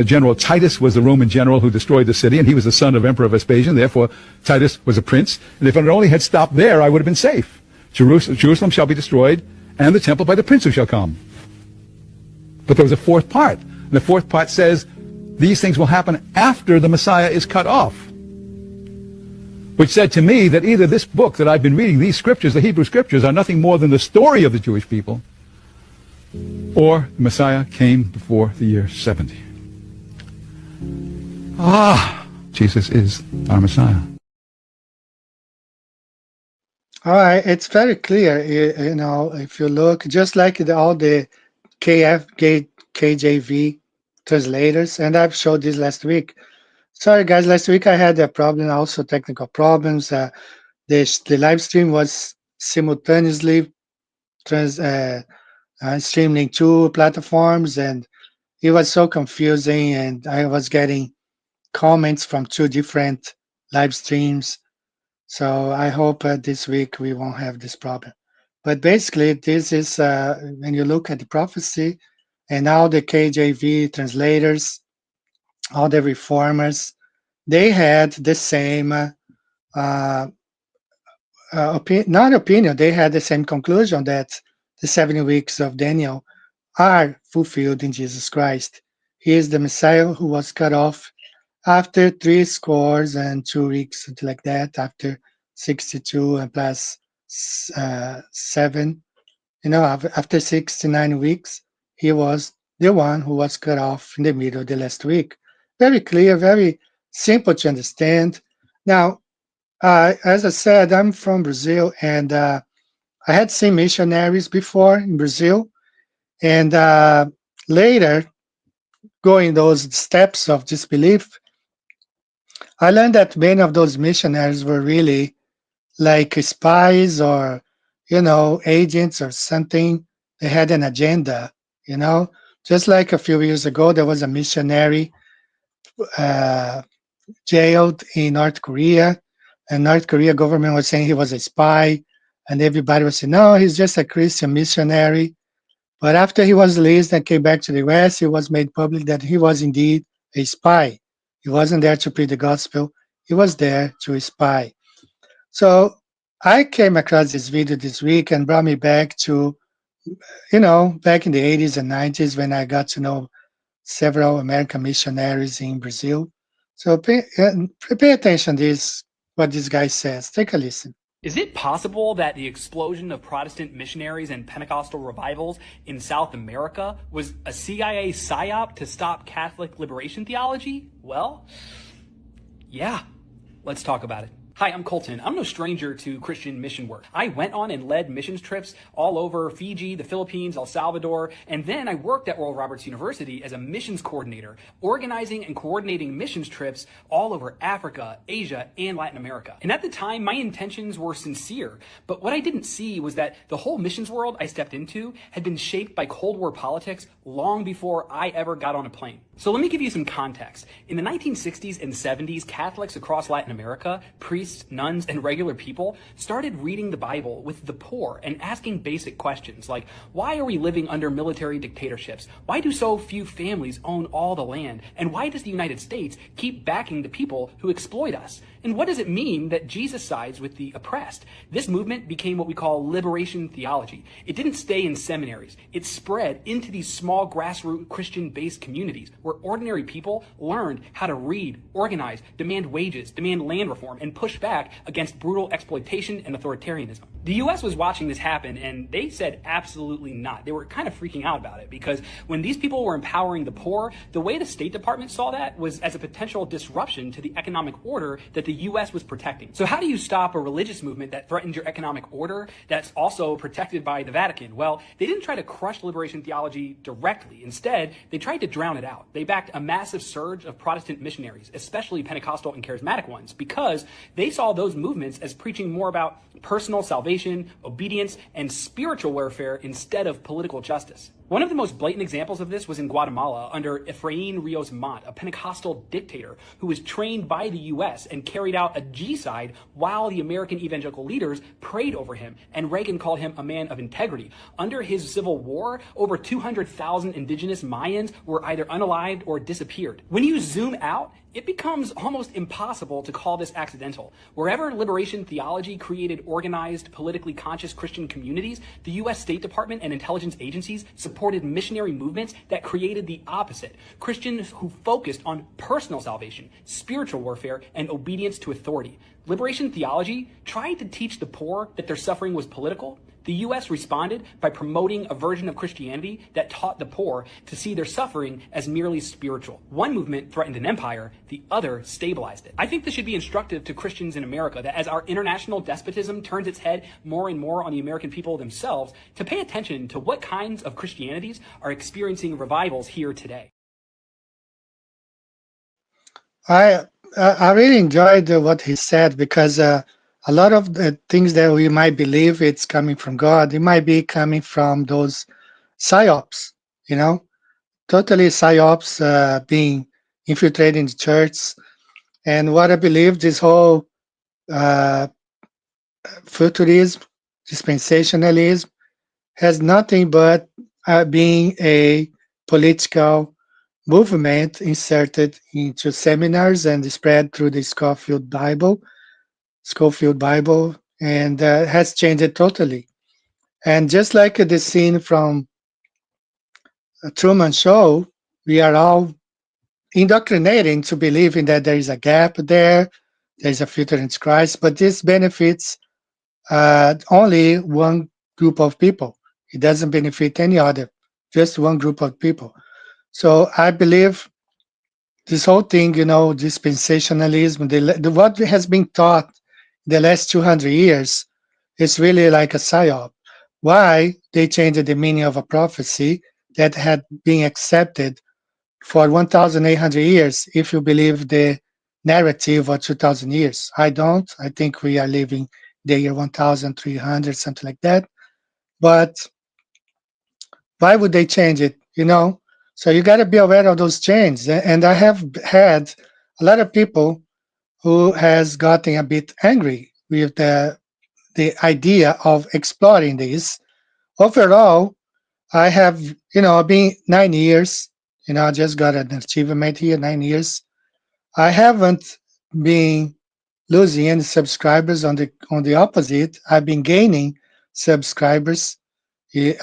S8: General Titus was the Roman general who destroyed the city, and he was the son of Emperor Vespasian. Therefore, Titus was a prince. And if it only had stopped there, I would have been safe. Jerusalem shall be destroyed, and the temple by the prince who shall come. But there was a fourth part. And the fourth part says, these things will happen after the Messiah is cut off. Which said to me that either this book that I've been reading, these scriptures, the Hebrew scriptures, are nothing more than the story of the Jewish people, or the Messiah came before the year 70. Jesus is our Messiah.
S3: All right, it's very clear. You know, if you look, just like all the KJV translators, and I've showed this last week. Sorry, guys, last week I had a problem, also technical problems. The live stream was simultaneously streaming 2 platforms, and it was so confusing, and I was getting comments from 2 different live streams. So I hope this week we won't have this problem. But basically, this is when you look at the prophecy and all the KJV translators, all the reformers, they had the same not opinion, they had the same conclusion that the 70 weeks of Daniel are fulfilled in Jesus Christ. He is the Messiah who was cut off after 62 weeks, something like that, after 62 and plus 7, after 69 weeks, he was the one who was cut off in the middle of the last week. Very clear, very simple to understand. Now, as I said, I'm from Brazil, and I had seen missionaries before in Brazil, and later, going those steps of disbelief, I learned that many of those missionaries were really like spies or, agents or something. They had an agenda, Just like a few years ago, there was a missionary jailed in North Korea, and North Korea government was saying he was a spy, and everybody was saying, no, he's just a Christian missionary. But after he was released and came back to the US, it was made public that he was indeed a spy. He wasn't there to preach the gospel. He was there to spy. So I came across this video this week and brought me back to, back in the 80s and 90s when I got to know several American missionaries in Brazil. So pay attention to this, what this guy says. Take a listen.
S9: Is it possible that the explosion of Protestant missionaries and Pentecostal revivals in South America was a CIA psyop to stop Catholic liberation theology? Well, yeah, let's talk about it. Hi, I'm Colton. I'm no stranger to Christian mission work. I went on and led missions trips all over Fiji, the Philippines, El Salvador, and then I worked at Oral Roberts University as a missions coordinator, organizing and coordinating missions trips all over Africa, Asia, and Latin America. And at the time, my intentions were sincere, but what I didn't see was that the whole missions world I stepped into had been shaped by Cold War politics long before I ever got on a plane. So let me give you some context. In the 1960s and 70s, Catholics across Latin America, priests, nuns, and regular people started reading the Bible with the poor and asking basic questions like, why are we living under military dictatorships? Why do so few families own all the land? And why does the United States keep backing the people who exploit us? And what does it mean that Jesus sides with the oppressed? This movement became what we call liberation theology. It didn't stay in seminaries. It spread into these small grassroots Christian-based communities where ordinary people learned how to read, organize, demand wages, demand land reform, and push push back against brutal exploitation and authoritarianism. The US was watching this happen, and they said absolutely not. They were kind of freaking out about it because when these people were empowering the poor, the way the State Department saw that was as a potential disruption to the economic order that the US was protecting. So how do you stop a religious movement that threatens your economic order that's also protected by the Vatican? Well, they didn't try to crush liberation theology directly. Instead, they tried to drown it out. They backed a massive surge of Protestant missionaries, especially Pentecostal and charismatic ones, because they saw those movements as preaching more about personal salvation, obedience, and spiritual warfare instead of political justice. One of the most blatant examples of this was in Guatemala under Efrain Rios Montt, a Pentecostal dictator who was trained by the U.S. and carried out a genocide while the American evangelical leaders prayed over him, and Reagan called him a man of integrity. Under his civil war, over 200,000 indigenous Mayans were either unalived or disappeared. When you zoom out, it becomes almost impossible to call this accidental. Wherever liberation theology created organized, politically conscious Christian communities, the U.S. State Department and intelligence agencies supported missionary movements that created the opposite. Christians who focused on personal salvation, spiritual warfare, and obedience to authority. Liberation theology tried to teach the poor that their suffering was political. The U.S. responded by promoting a version of Christianity that taught the poor to see their suffering as merely spiritual. One movement threatened an empire, the other stabilized it. I think this should be instructive to Christians in America that as our international despotism turns its head more and more on the American people themselves, to pay attention to what kinds of Christianities are experiencing revivals here today.
S3: I really enjoyed what he said because a lot of the things that we might believe it's coming from God, it might be coming from those psyops, totally psyops being infiltrated in the church. And what I believe, this whole futurism, dispensationalism, has nothing but being a political movement inserted into seminars and spread through the Schofield Bible, and has changed it totally. And just like the scene from Truman Show, we are all indoctrinating to believing that there is a gap there's a future in Christ, but this benefits only one group of people. It doesn't benefit any other, just one group of people. So I believe this whole thing, dispensationalism, what has been taught the last 200 years is really like a psyop. Why they changed the meaning of a prophecy that had been accepted for 1,800 years if you believe the narrative of 2,000 years. I don't. I think we are living the year 1,300, something like that. But why would they change it, So you got to be aware of those changes. And I have had a lot of people who has gotten a bit angry with the idea of exploring this. Overall, I have, been 9 years, I just got an achievement here, 9 years. I haven't been losing any subscribers. On the opposite, I've been gaining subscribers.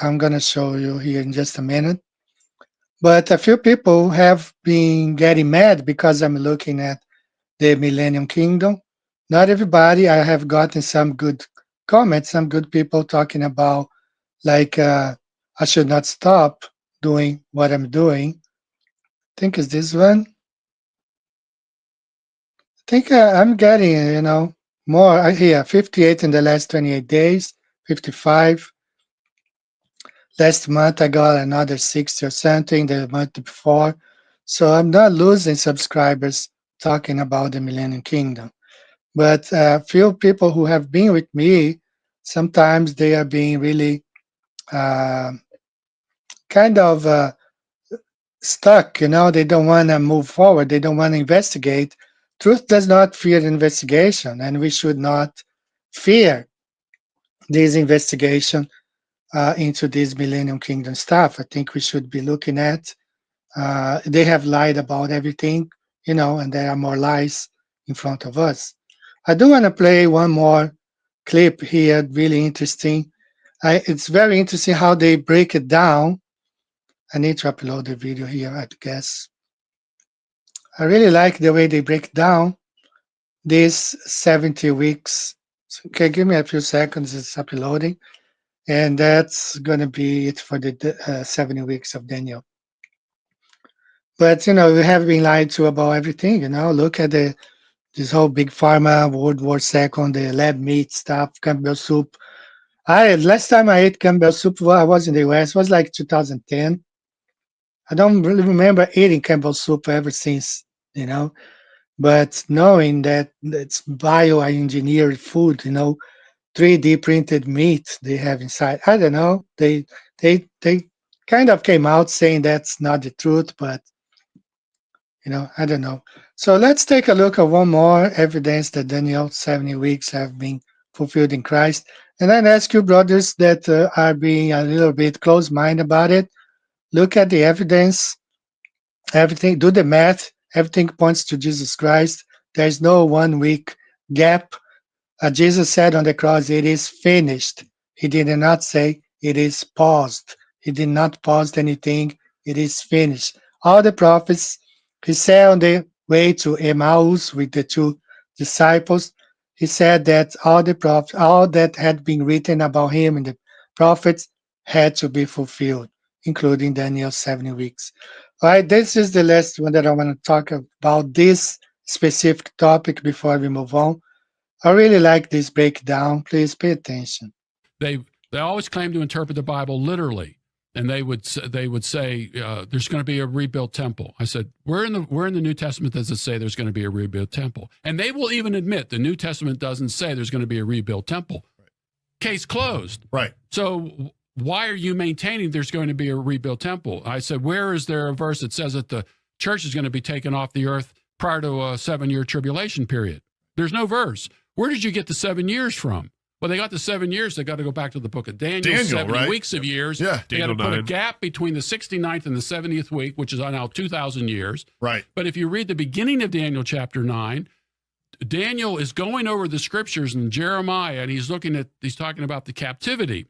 S3: I'm going to show you here in just a minute. But a few people have been getting mad because I'm looking at the Millennium Kingdom. Not everybody. I have gotten some good comments, some good people talking about like I should not stop doing what I'm doing. I think it's this one. I think I'm getting, more here, 58 in the last 28 days, 55. Last month, I got another 60 or something the month before. So I'm not losing subscribers talking about the Millennium Kingdom. But a few people who have been with me, sometimes they are being really kind of stuck, they don't want to move forward. They don't want to investigate. Truth does not fear investigation, and we should not fear this investigation into this Millennium Kingdom stuff. I think we should be looking at. They have lied about everything, and there are more lies in front of us. I do want to play one more clip here, really interesting. It's very interesting how they break it down. I need to upload the video here, I guess. I really like the way they break down these 70 weeks. So, okay, give me a few seconds. It's uploading. And that's going to be it for the 70 weeks of Daniel. But, we have been lied to about everything. Look at this whole big pharma, World War II, the lab meat stuff, Campbell soup. Last time I ate Campbell soup, I was in the US, was like 2010. I don't really remember eating Campbell soup ever since, but knowing that it's bioengineered food, 3D printed meat they have inside. I don't know. They kind of came out saying that's not the truth, but I don't know. So let's take a look at one more evidence that Daniel 70 weeks have been fulfilled in Christ. And I'd ask you, brothers, that are being a little bit close-minded about it, look at the evidence, everything, do the math, everything points to Jesus Christ. There's no 1 week gap. Jesus said on the cross, it is finished. He did not say it is paused. He did not pause anything. It is finished. All the prophets, he said on the way to Emmaus with the 2 disciples, he said that all the prophets, all that had been written about him in the prophets had to be fulfilled, including Daniel's 70 weeks. All right, this is the last one that I want to talk about this specific topic before we move on. I really like this breakdown. Please pay attention.
S10: They always claim to interpret the Bible literally, and they would say there's going to be a rebuilt temple. I said, we're in the New Testament does it say there's going to be a rebuilt temple, and they will even admit the New Testament doesn't say there's going to be a rebuilt temple. Right. Case closed. Right. So why are you maintaining there's going to be a rebuilt temple? I said, where is there a verse that says that the church is going to be taken off the earth prior to a 7-year tribulation period? There's no verse. Where did you get the 7 years from? Well, they got the 7 years. They got to go back to the book of Daniel 70 right? weeks of years. Yeah, they got to put a gap between the 69th and the 70th week, which is now 2,000 years. Right. But if you read the beginning of Daniel chapter 9, Daniel is going over the scriptures in Jeremiah, and he's talking about the captivity.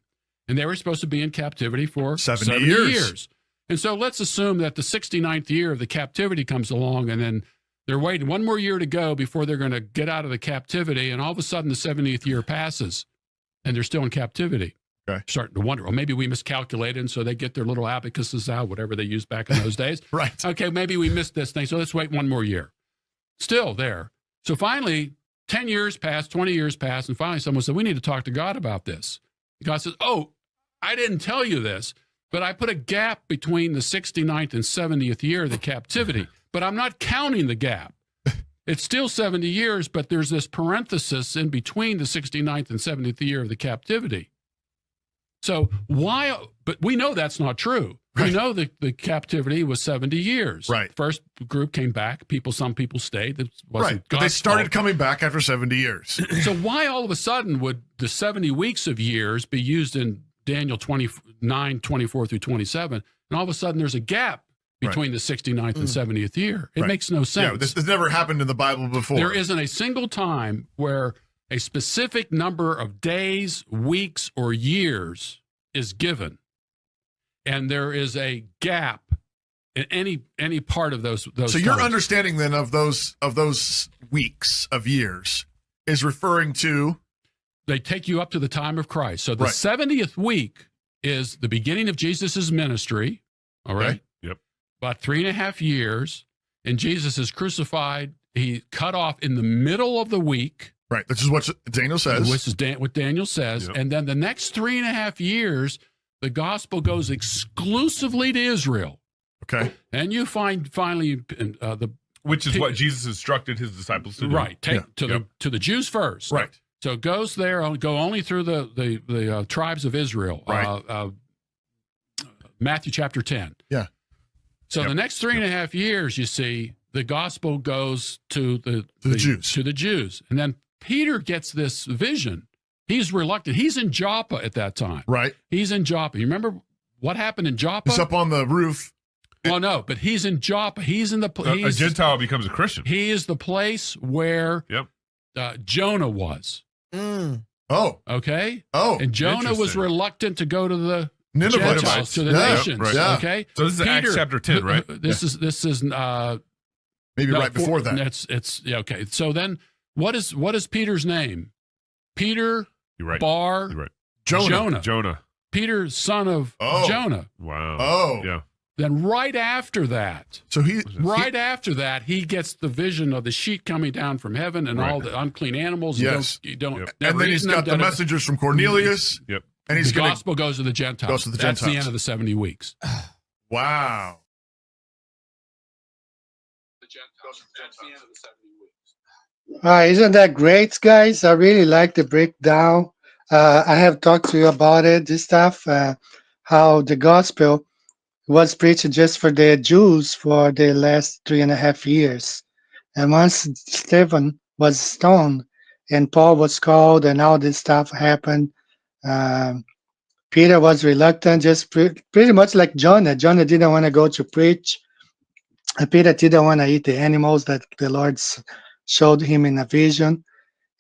S10: And they were supposed to be in captivity for 70 years. And so let's assume that the 69th year of the captivity comes along, and then they're waiting 1 more year to go before they're going to get out of the captivity, and all of a sudden the 70th year passes, and they're still in captivity. Okay. Starting to wonder, well, maybe we miscalculated, and so they get their little abacuses out, whatever they used back in those days. Right. Okay, maybe we missed this thing, so let's wait 1 more year. Still there. So finally, 10 years passed, 20 years passed, and finally someone said, we need to talk to God about this. God says, oh, I didn't tell you this, but I put a gap between the 69th and 70th year of the captivity. But I'm not counting the gap. It's still 70 years, but there's this parenthesis in between the 69th and 70th year of the captivity. So why? But we know that's not true. Right. We know that the captivity was 70 years. Right. First group came back. Some people stayed. That wasn't right. But they started coming back after 70 years. So why all of a sudden would the 70 weeks of years be used in Daniel 29, 24 through 27, and all of a sudden there's a gap between the 69th and 70th year? It makes no sense. Yeah, this never happened in the Bible before. There isn't a single time where a specific number of days, weeks, or years is given, and there is a gap in any part of those. So your understanding then of those weeks of years is referring to they take you up to the time of Christ. So the 70th week is the beginning of Jesus's ministry. All right. Okay. Yep. About 3.5 years, and Jesus is crucified. He cut off in the middle of the week. Right. This is what Daniel says. Which is what Daniel says. Yep. And then the next 3.5 years, the gospel goes exclusively to Israel. Okay. And you find finally which is what Jesus instructed his disciples to do. Right. To the Jews first. Right. So it goes there, go only through the tribes of Israel. Right. Matthew chapter 10. Yeah. So the next 3.5 years, you see, the gospel goes to the Jews. To the Jews. And then Peter gets this vision. He's reluctant. He's in Joppa at that time. Right. He's in Joppa. You remember what happened in Joppa? He's up on the roof. Well, no, but he's in Joppa. He's in the place. A Gentile becomes a Christian. He is the place where Jonah was. Mm. Oh. Okay? Oh. And Jonah was reluctant to go to the Gentiles, to the nations. Right. Yeah. Okay? So this is Acts chapter 10, right? This is maybe right before that. It's okay. So then What is Peter's name? Peter
S11: You're right.
S10: Bar
S11: You're right.
S10: Jonah. Peter, son of Jonah.
S11: Wow.
S12: Oh.
S11: Yeah.
S10: Then right after that,
S12: So he
S10: he gets the vision of the sheet coming down from heaven and all the unclean animals.
S12: Yes.
S10: You don't.
S11: Yep.
S10: Never
S12: and then he's
S10: eaten
S12: got
S10: them,
S12: the messengers from Cornelius.
S11: Yep.
S12: And he's
S10: the
S12: going
S10: gospel goes to the Gentiles.
S12: Goes to the
S10: That's the
S12: Gentiles.
S10: end of the 70 weeks.
S12: Wow.
S3: Isn't that great, guys? I really like the breakdown. I have talked to you about it, this stuff, how the gospel was preached just for the Jews for the last 3.5 years. And once Stephen was stoned and Paul was called and all this stuff happened, um, Peter was reluctant, just pretty much like Jonah. Jonah didn't want to go to preach. Peter didn't want to eat the animals that the Lord showed him in a vision.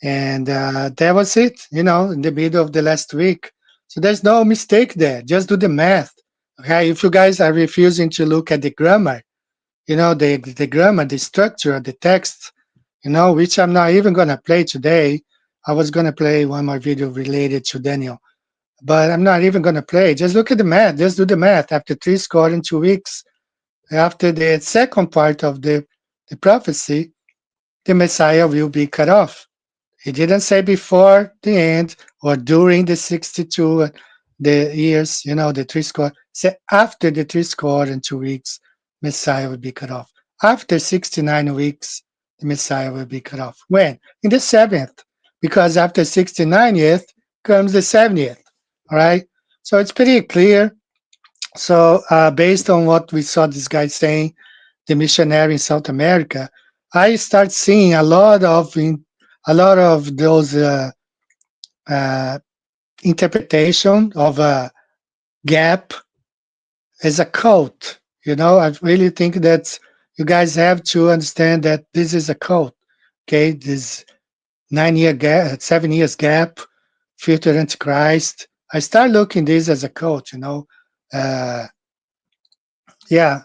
S3: And that was it, in the middle of the last week. So there's no mistake there. Just do the math. Okay, if you guys are refusing to look at the grammar, the grammar, the structure of the text, which I'm not even going to play today. I was going to play one more video related to Daniel, but I'm not even going to play. Just look at the math. Just do the math. After 2 weeks, after the second part of the prophecy, the Messiah will be cut off. He didn't say before the end or during the 62 the years, the 3 score. Say after the 2 weeks, Messiah will be cut off. After 69 weeks, the Messiah will be cut off. When? In the 7th, because after 69th comes the 70th. All right. So it's pretty clear. So based on what we saw this guy saying, the missionary in South America, I start seeing a lot of those interpretation of a gap as a cult. I really think that you guys have to understand that this is a cult. Okay, this 9-year gap, 7 years gap, future Antichrist. I start looking this as a cult. Yeah,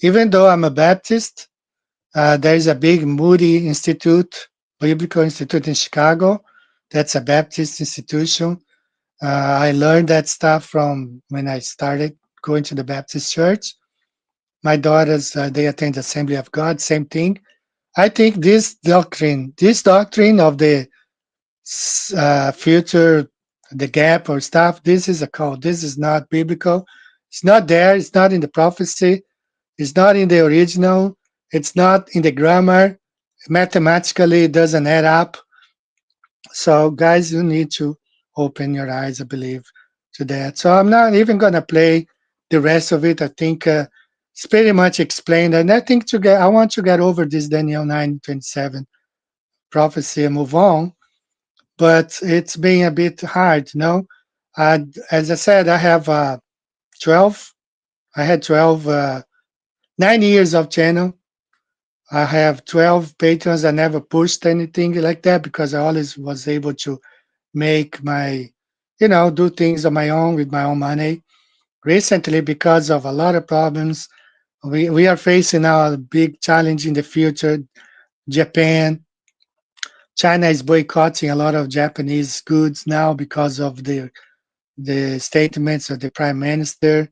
S3: even though I'm a Baptist, there is a big Moody Institute, Biblical Institute in Chicago. That's a Baptist institution. I learned that stuff from when I started going to the Baptist church. My daughters, they attend Assembly of God, same thing. I think this doctrine of the future, the gap or stuff, this is a cult. This is not biblical. It's not there. It's not in the prophecy. It's not in the original. It's not in the grammar. Mathematically, it doesn't add up. So, guys, you need to open your eyes, I believe, to that. So I'm not even going to play the rest of it. I think it's pretty much explained. And I think I want to get over this Daniel 9:27 prophecy and move on. But it's been a bit hard, as I said, I have 12. I had 12, 9 years of channel. I have 12 patrons. I never pushed anything like that because I always was able to make my, do things on my own with my own money. Recently, because of a lot of problems, we are facing now a big challenge in the future. Japan, China is boycotting a lot of Japanese goods now because of the statements of the prime minister.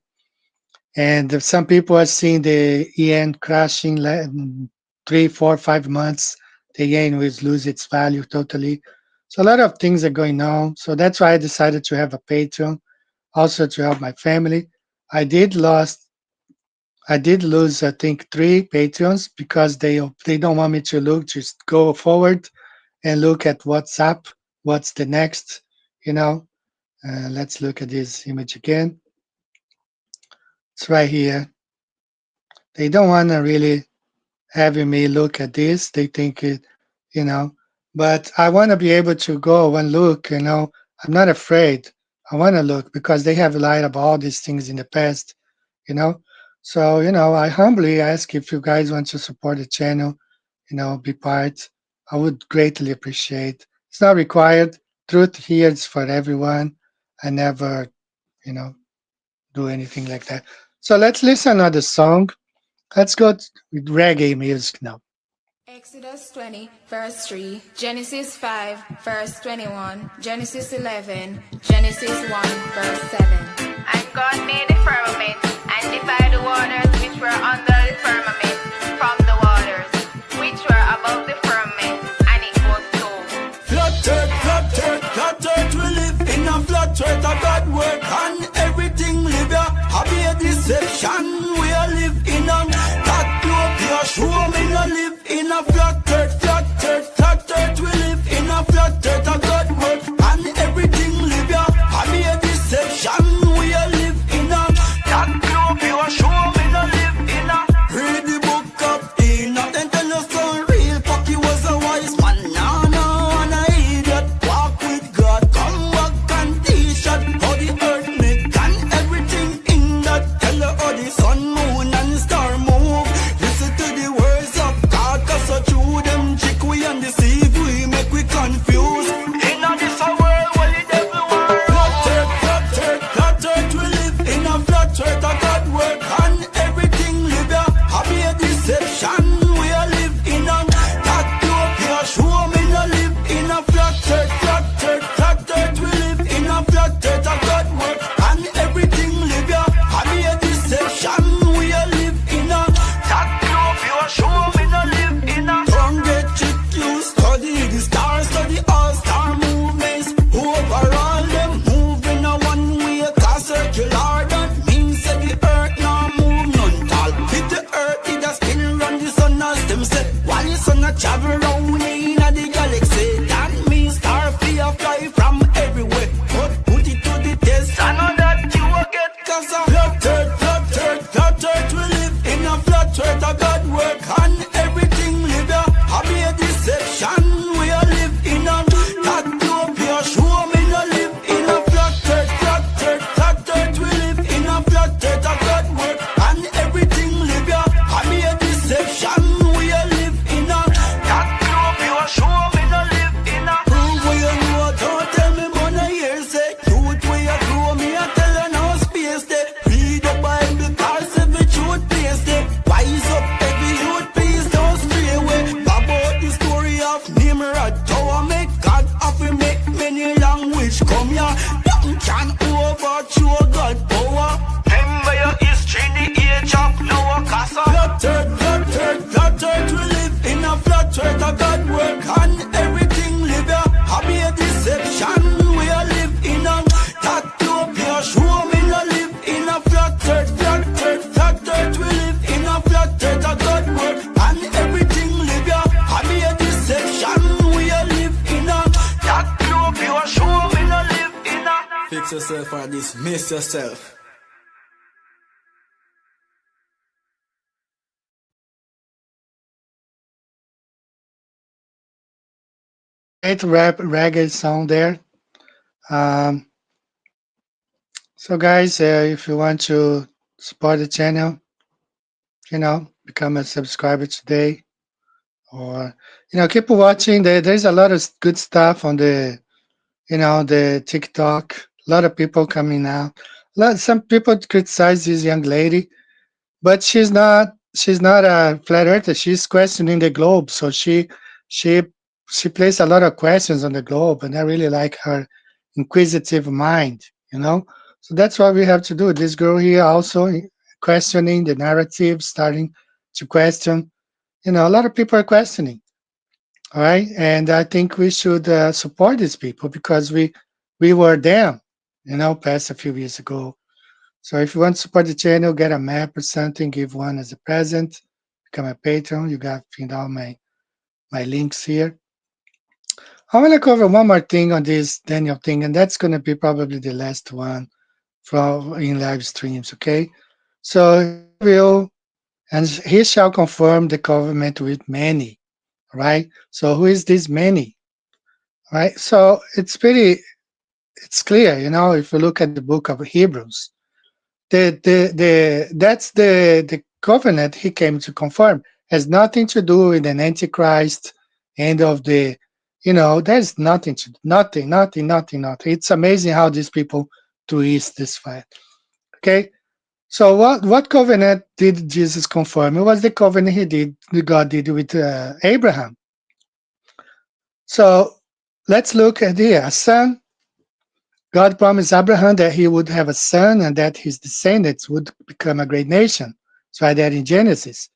S3: And some people are seeing the yen crashing 3, 4, 5 months. The yen will lose its value totally. So a lot of things are going on. So that's why I decided to have a Patreon, also to help my family. I did lose, I think, 3 Patreons because they don't want me to just go forward and look at what's up, what's the next, let's look at this image again. It's right here. They don't want to really having me look at this. They think it, but I want to be able to go and look, I'm not afraid. I want to look because they have lied about all these things in the past, So, I humbly ask if you guys want to support the channel, be part. I would greatly appreciate. It's not required. Truth here is for everyone. I never, do anything like that. So let's listen to another song. Let's go with reggae music now.
S11: Exodus 20, verse 3, Genesis 5, verse 21, Genesis 11, Genesis 1, verse 7.
S13: And God made the firmament, and divided the waters which were under the firmament from the waters which were above the firmament, and it was so.
S1: Flat earth, we live in a flat earth, a God work, and everything live here. Happy a deception, we are live in a that you show me no live in a flat earth, we live in a flat earth, a God work, and everything live here. Happy a deception, we are live in a that you show me no live in a. Read the book of Enoch, then tell us so real Pocky was a wise man, no, and a idiot. Walk with God, come back and teach us how the earth make and everything in that. Tell her how the sun, moon, and star move. Listen to the words of God, cause so through them trick we and deceive we, make we confused. In a this a world where the devil war. Flat earth, we live in a flat earth, a God work, and everything live here. Happy a deception, we are live in a that you show me no live in a flat earth, we live in a flat earth, a God work, and everything live here. Happy a deception, we are live in a that you show me no live in a. Don't get tricked, you study the stars, study all-star movements. Overall, them move in a one-way car circular. That means that the earth now move none tall. If the earth did a spin round the sun as them say, while the sun a travel round in the galaxy, that means star fly from everywhere. But put it to the test, I know that you will get. Cause a flat earth, we live in a flat earth, a God work, and everything live here. Happy a deception, we are live in a that you show me no live in a flat earth, we live in a flat earth, a God work, and everything live here. Happy a deception, we are live in a that you show me no live in a. Prove what you know, don't tell me money here say. Truth where you grow me, I tell you no space there. Read the Bible, cause every truth place there. Wise up every youth, please don't stray away. About the story of Nimrod Tower, make God happy, make many language come here. Nothing can overthrow God power. Remember your history in the age of Noah. Cause a flat earth, we live in a flat earth, a God work, and everything live here. Happy a deception, we are live in a that you show me no live in a flat earth, we live in a flat earth, a God work, and everything live here. Happy a deception, we are live in a that you show me no live in a. Fix yourself for this, miss yourself.
S3: Great rap reggae song there. Um, so guys, if you want to support the channel, become a subscriber today, or keep watching. There's a lot of good stuff on the TikTok. A lot of people coming now. Some people criticize this young lady, but she's not a flat earther. She's questioning the globe. So she placed a lot of questions on the globe, and I really like her inquisitive mind. So that's what we have to do. This girl here also questioning the narrative, starting to question. A lot of people are questioning. All right, and I think we should support these people because we were them, past a few years ago. So if you want to support the channel, get a map or something, give one as a present, become a patron. You got pinned all my links here. I want to cover one more thing on this Daniel thing, and that's going to be probably the last one in live streams. Okay, so he shall confirm the covenant with many. Right. So who is this many? Right. So it's clear. If you look at the book of Hebrews, that's the covenant he came to confirm. Has nothing to do with an antichrist, end of the, there's nothing. It's amazing how these people twist this fact. Okay, So what covenant did Jesus confirm? It was the covenant God did with Abraham. So let's look at here. A son. God promised Abraham that he would have a son and that his descendants would become a great nation. It's right there in Genesis.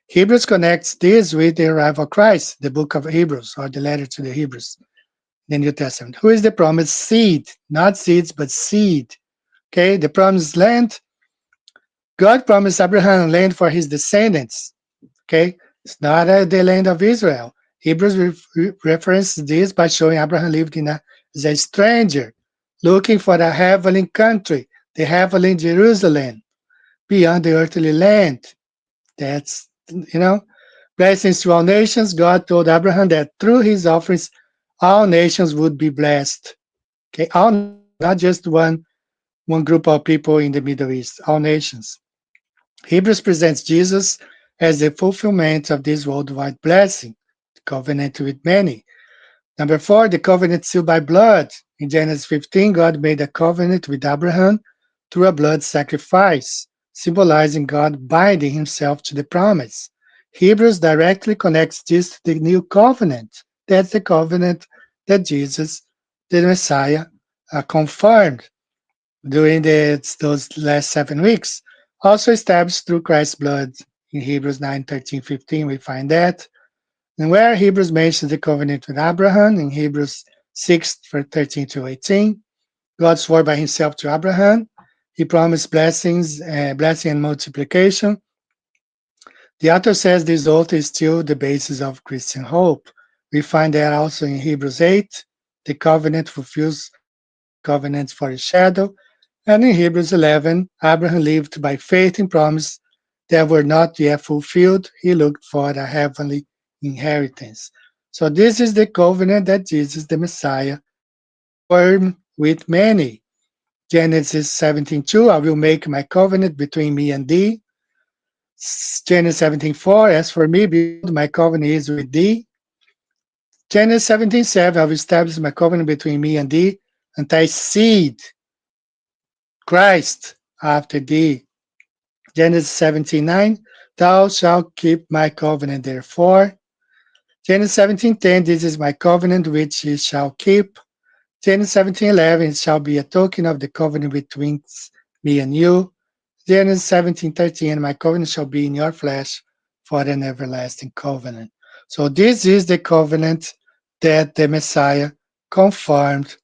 S3: Hebrews connects this with the arrival of Christ, the book of Hebrews, or the letter to the Hebrews, the New Testament. Who is the promised seed? Not seeds, but seed. Okay, the promised land. God promised Abraham land for his descendants. Okay, it's not the land of Israel. Hebrews references this by showing Abraham lived as a stranger, looking for a heavenly country, the heavenly Jerusalem, beyond the earthly land. That's, blessings to all nations. God told Abraham that through his offerings, all nations would be blessed. Okay, all nations, not just one group of people in the Middle East, all nations. Hebrews presents Jesus as the fulfillment of this worldwide blessing, the covenant with many. Number 4, the covenant sealed by blood. In Genesis 15, God made a covenant with Abraham through a blood sacrifice, symbolizing God binding himself to the promise. Hebrews directly connects this to the new covenant. That's the covenant that Jesus, the Messiah, confirmed during those last 7 weeks. Also established through Christ's blood. In Hebrews 9, 13, 15, we find that. And where Hebrews mentions the covenant with Abraham, in Hebrews 6, 13 to 18, God swore by himself to Abraham. He promised blessing and multiplication. The author says this oath is still the basis of Christian hope. We find that also in Hebrews 8, the covenant fulfills covenants for a shadow. And in Hebrews 11, Abraham lived by faith in promise that were not yet fulfilled. He looked for a heavenly inheritance. So this is the covenant that Jesus, the Messiah, confirmed with many. Genesis 17:2, I will make my covenant between me and thee. Genesis 17:4, as for me, behold, my covenant is with thee. Genesis 17:7, I will establish my covenant between me and thee, and thy seed, Christ, after thee. Genesis 17:9, thou shalt keep my covenant therefore. Genesis 17:10, this is my covenant which ye shall keep. Genesis 17:11, it shall be a token of the covenant between me and you. Genesis 17:13, my covenant shall be in your flesh for an everlasting covenant. So this is the covenant that the Messiah confirmed.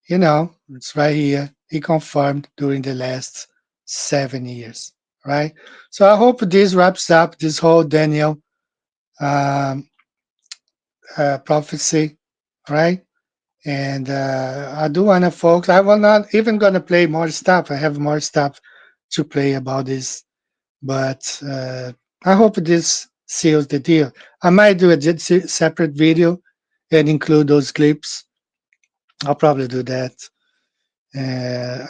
S3: It's right here. He confirmed during the last 7 years, right? So I hope this wraps up this whole Daniel um, prophecy, right? And I do want to focus. I will not even going to play more stuff. I have more stuff to play about this, but I hope this seals the deal. I might do a separate video and include those clips. I'll probably do that.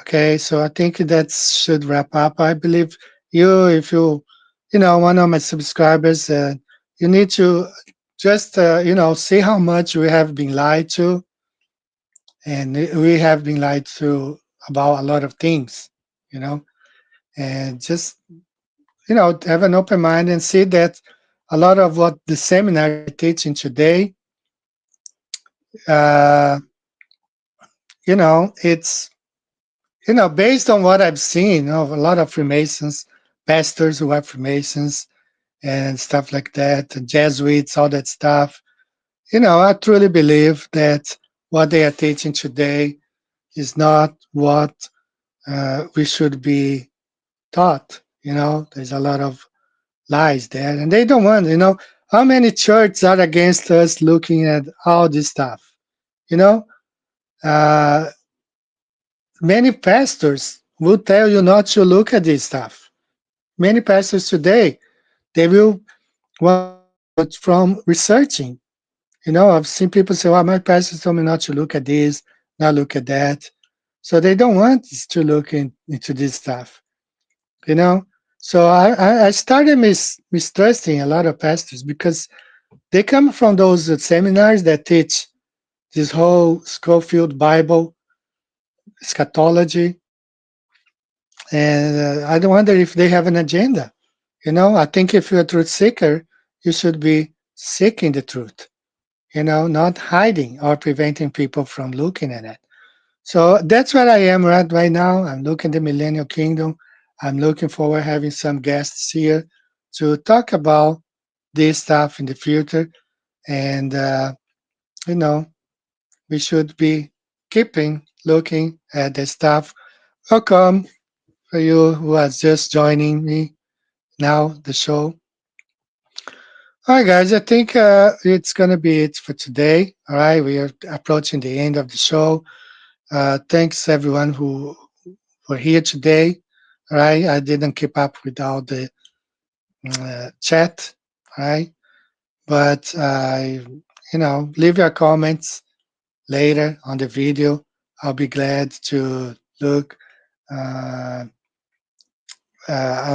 S3: Okay, so I think that should wrap up. I believe if one of my subscribers, you need to just, see how much we have been lied to. And we have been lied to about a lot of things, and just, have an open mind and see that a lot of what the seminars are teaching today, uh, it's, based on what I've seen, a lot of Freemasons, pastors who are Freemasons and stuff like that, and Jesuits, all that stuff. I truly believe that what they are teaching today is not what we should be taught. There's a lot of lies there, and they don't want. How many churches are against us looking at all this stuff? You know, uh, Many pastors will tell you not to look at this stuff. Many pastors today, they will want from researching. I've seen people say, well, my pastor told me not to look at this, not look at that. So they don't want us to look into this stuff. So I started mistrusting a lot of pastors because they come from those seminars that teach this whole Schofield Bible, eschatology, And I wonder if they have an agenda. I think if you're a truth seeker, you should be seeking the truth, not hiding or preventing people from looking at it. So that's where I am right now. I'm looking at the Millennial Kingdom. I'm looking forward to having some guests here to talk about this stuff in the future. And, we should be keeping looking at the stuff. Welcome for you who are just joining me now, the show. All right, guys, I think it's going to be it for today. All right, we are approaching the end of the show. Thanks, everyone who were here today. All right, I didn't keep up with all the chat. All right, but leave your comments later on the video. I'll be glad to look. I'll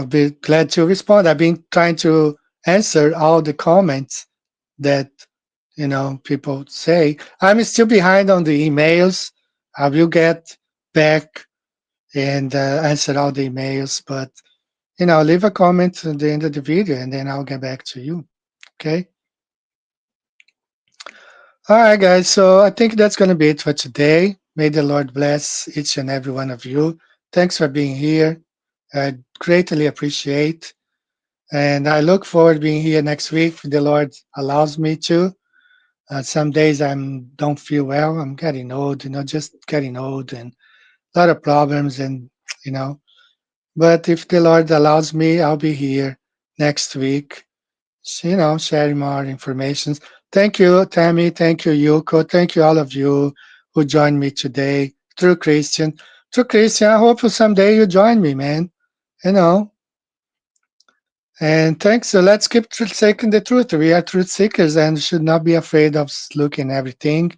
S3: be glad to respond. I've been trying to answer all the comments that people say. I'm still behind on the emails. I will get back and answer all the emails, but leave a comment at the end of the video and then I'll get back to you. Okay. All right, guys. So I think that's going to be it for today. May the Lord bless each and every one of you. Thanks for being here. I greatly appreciate. And I look forward to being here next week if the Lord allows me to. Some days I don't feel well. I'm getting old, just getting old and a lot of problems and, but if the Lord allows me, I'll be here next week, sharing more information. Thank you, Tammy. Thank you, Yuko. Thank you, all of you who joined me today. True Christian, I hope someday you join me, man. And thanks. So let's keep seeking the truth. We are truth seekers and should not be afraid of looking everything.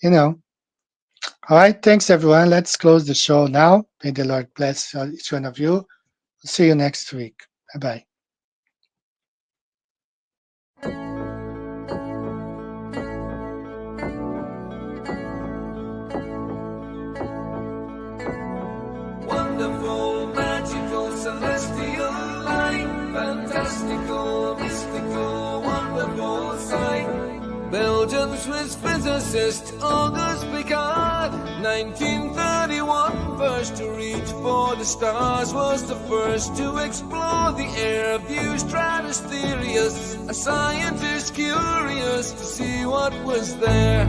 S3: All right. Thanks, everyone. Let's close the show now. May the Lord bless each one of you. See you next week. Bye-bye.
S1: Wonderful, magical, celestial light, fantastical, mystical, wonderful sight. Belgian Swiss physicist Auguste Piccard, 1931, first to reach for the stars, was the first to explore the air view stratosphereus, a scientist curious to see what was there.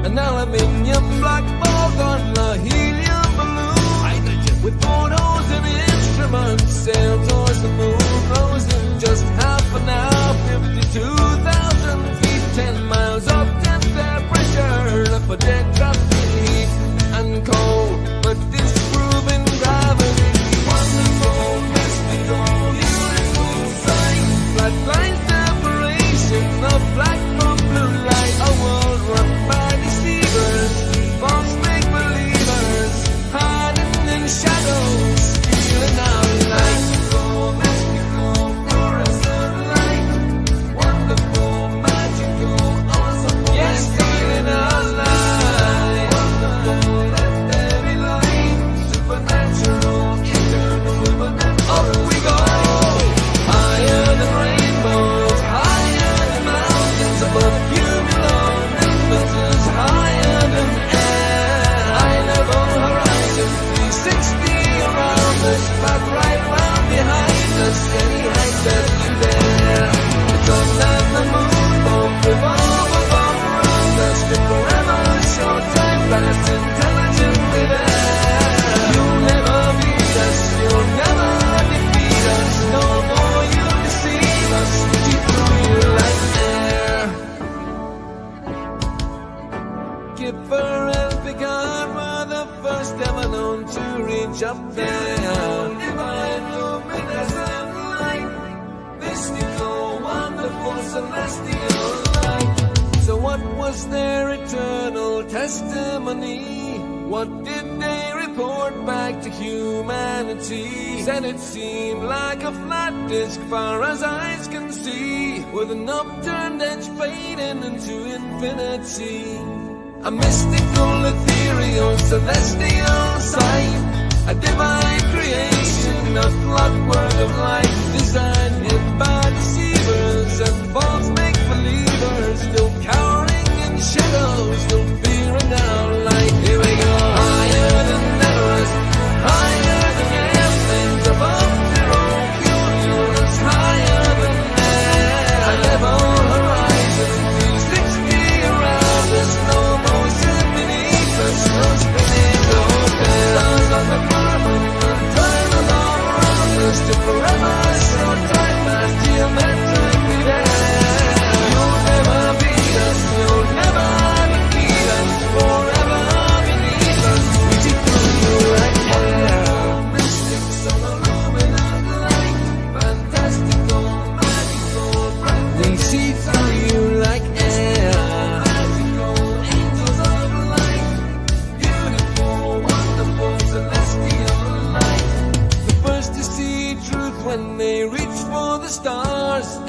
S1: An aluminium black bulb on a helium balloon with photos and instruments sailed towards the moon, rose in just half an hour, 52,000 feet, 10 miles up, 10th air pressure, up a dead drop in heat and cold, but disproving gravity. Wonderful, mystical, beautiful sight, flat line separation of black from blue light, a world run by false make-believers, hiding in shadows, stealing our light. Mystical, fluorescent light, wonderful, magical, awesome, yes, stealing our light. Wonderful, legendary light, supernatural, eternal, up we go. Higher than rainbows, higher than mountains, above cumulonimbus, higher than right round behind us, any height that you dare. The sun and the moon both revolve above around us, to forever short time fast intelligently there. You'll never beat us, you'll never defeat us, no more you deceive us, keep the wheel like air. Kipper and Picard were the first ever known to reach up there. Divine luminescent light, mystical, wonderful, celestial light. So what was their eternal testimony? What did they report back to humanity? Said it seemed like a flat disk far as eyes can see, with an upturned edge fading into infinity. A mystical, ethereal, celestial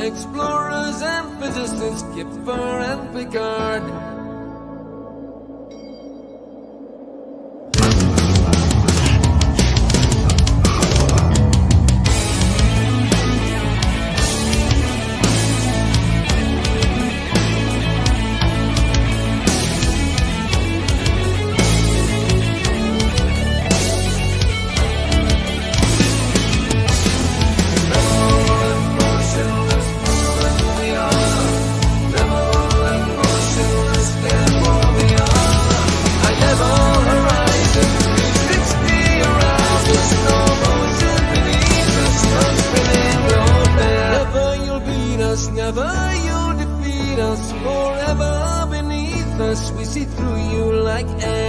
S1: explorers and physicists, Kipper and Picard. Never you'll defeat us, forever beneath us. We see through you like air.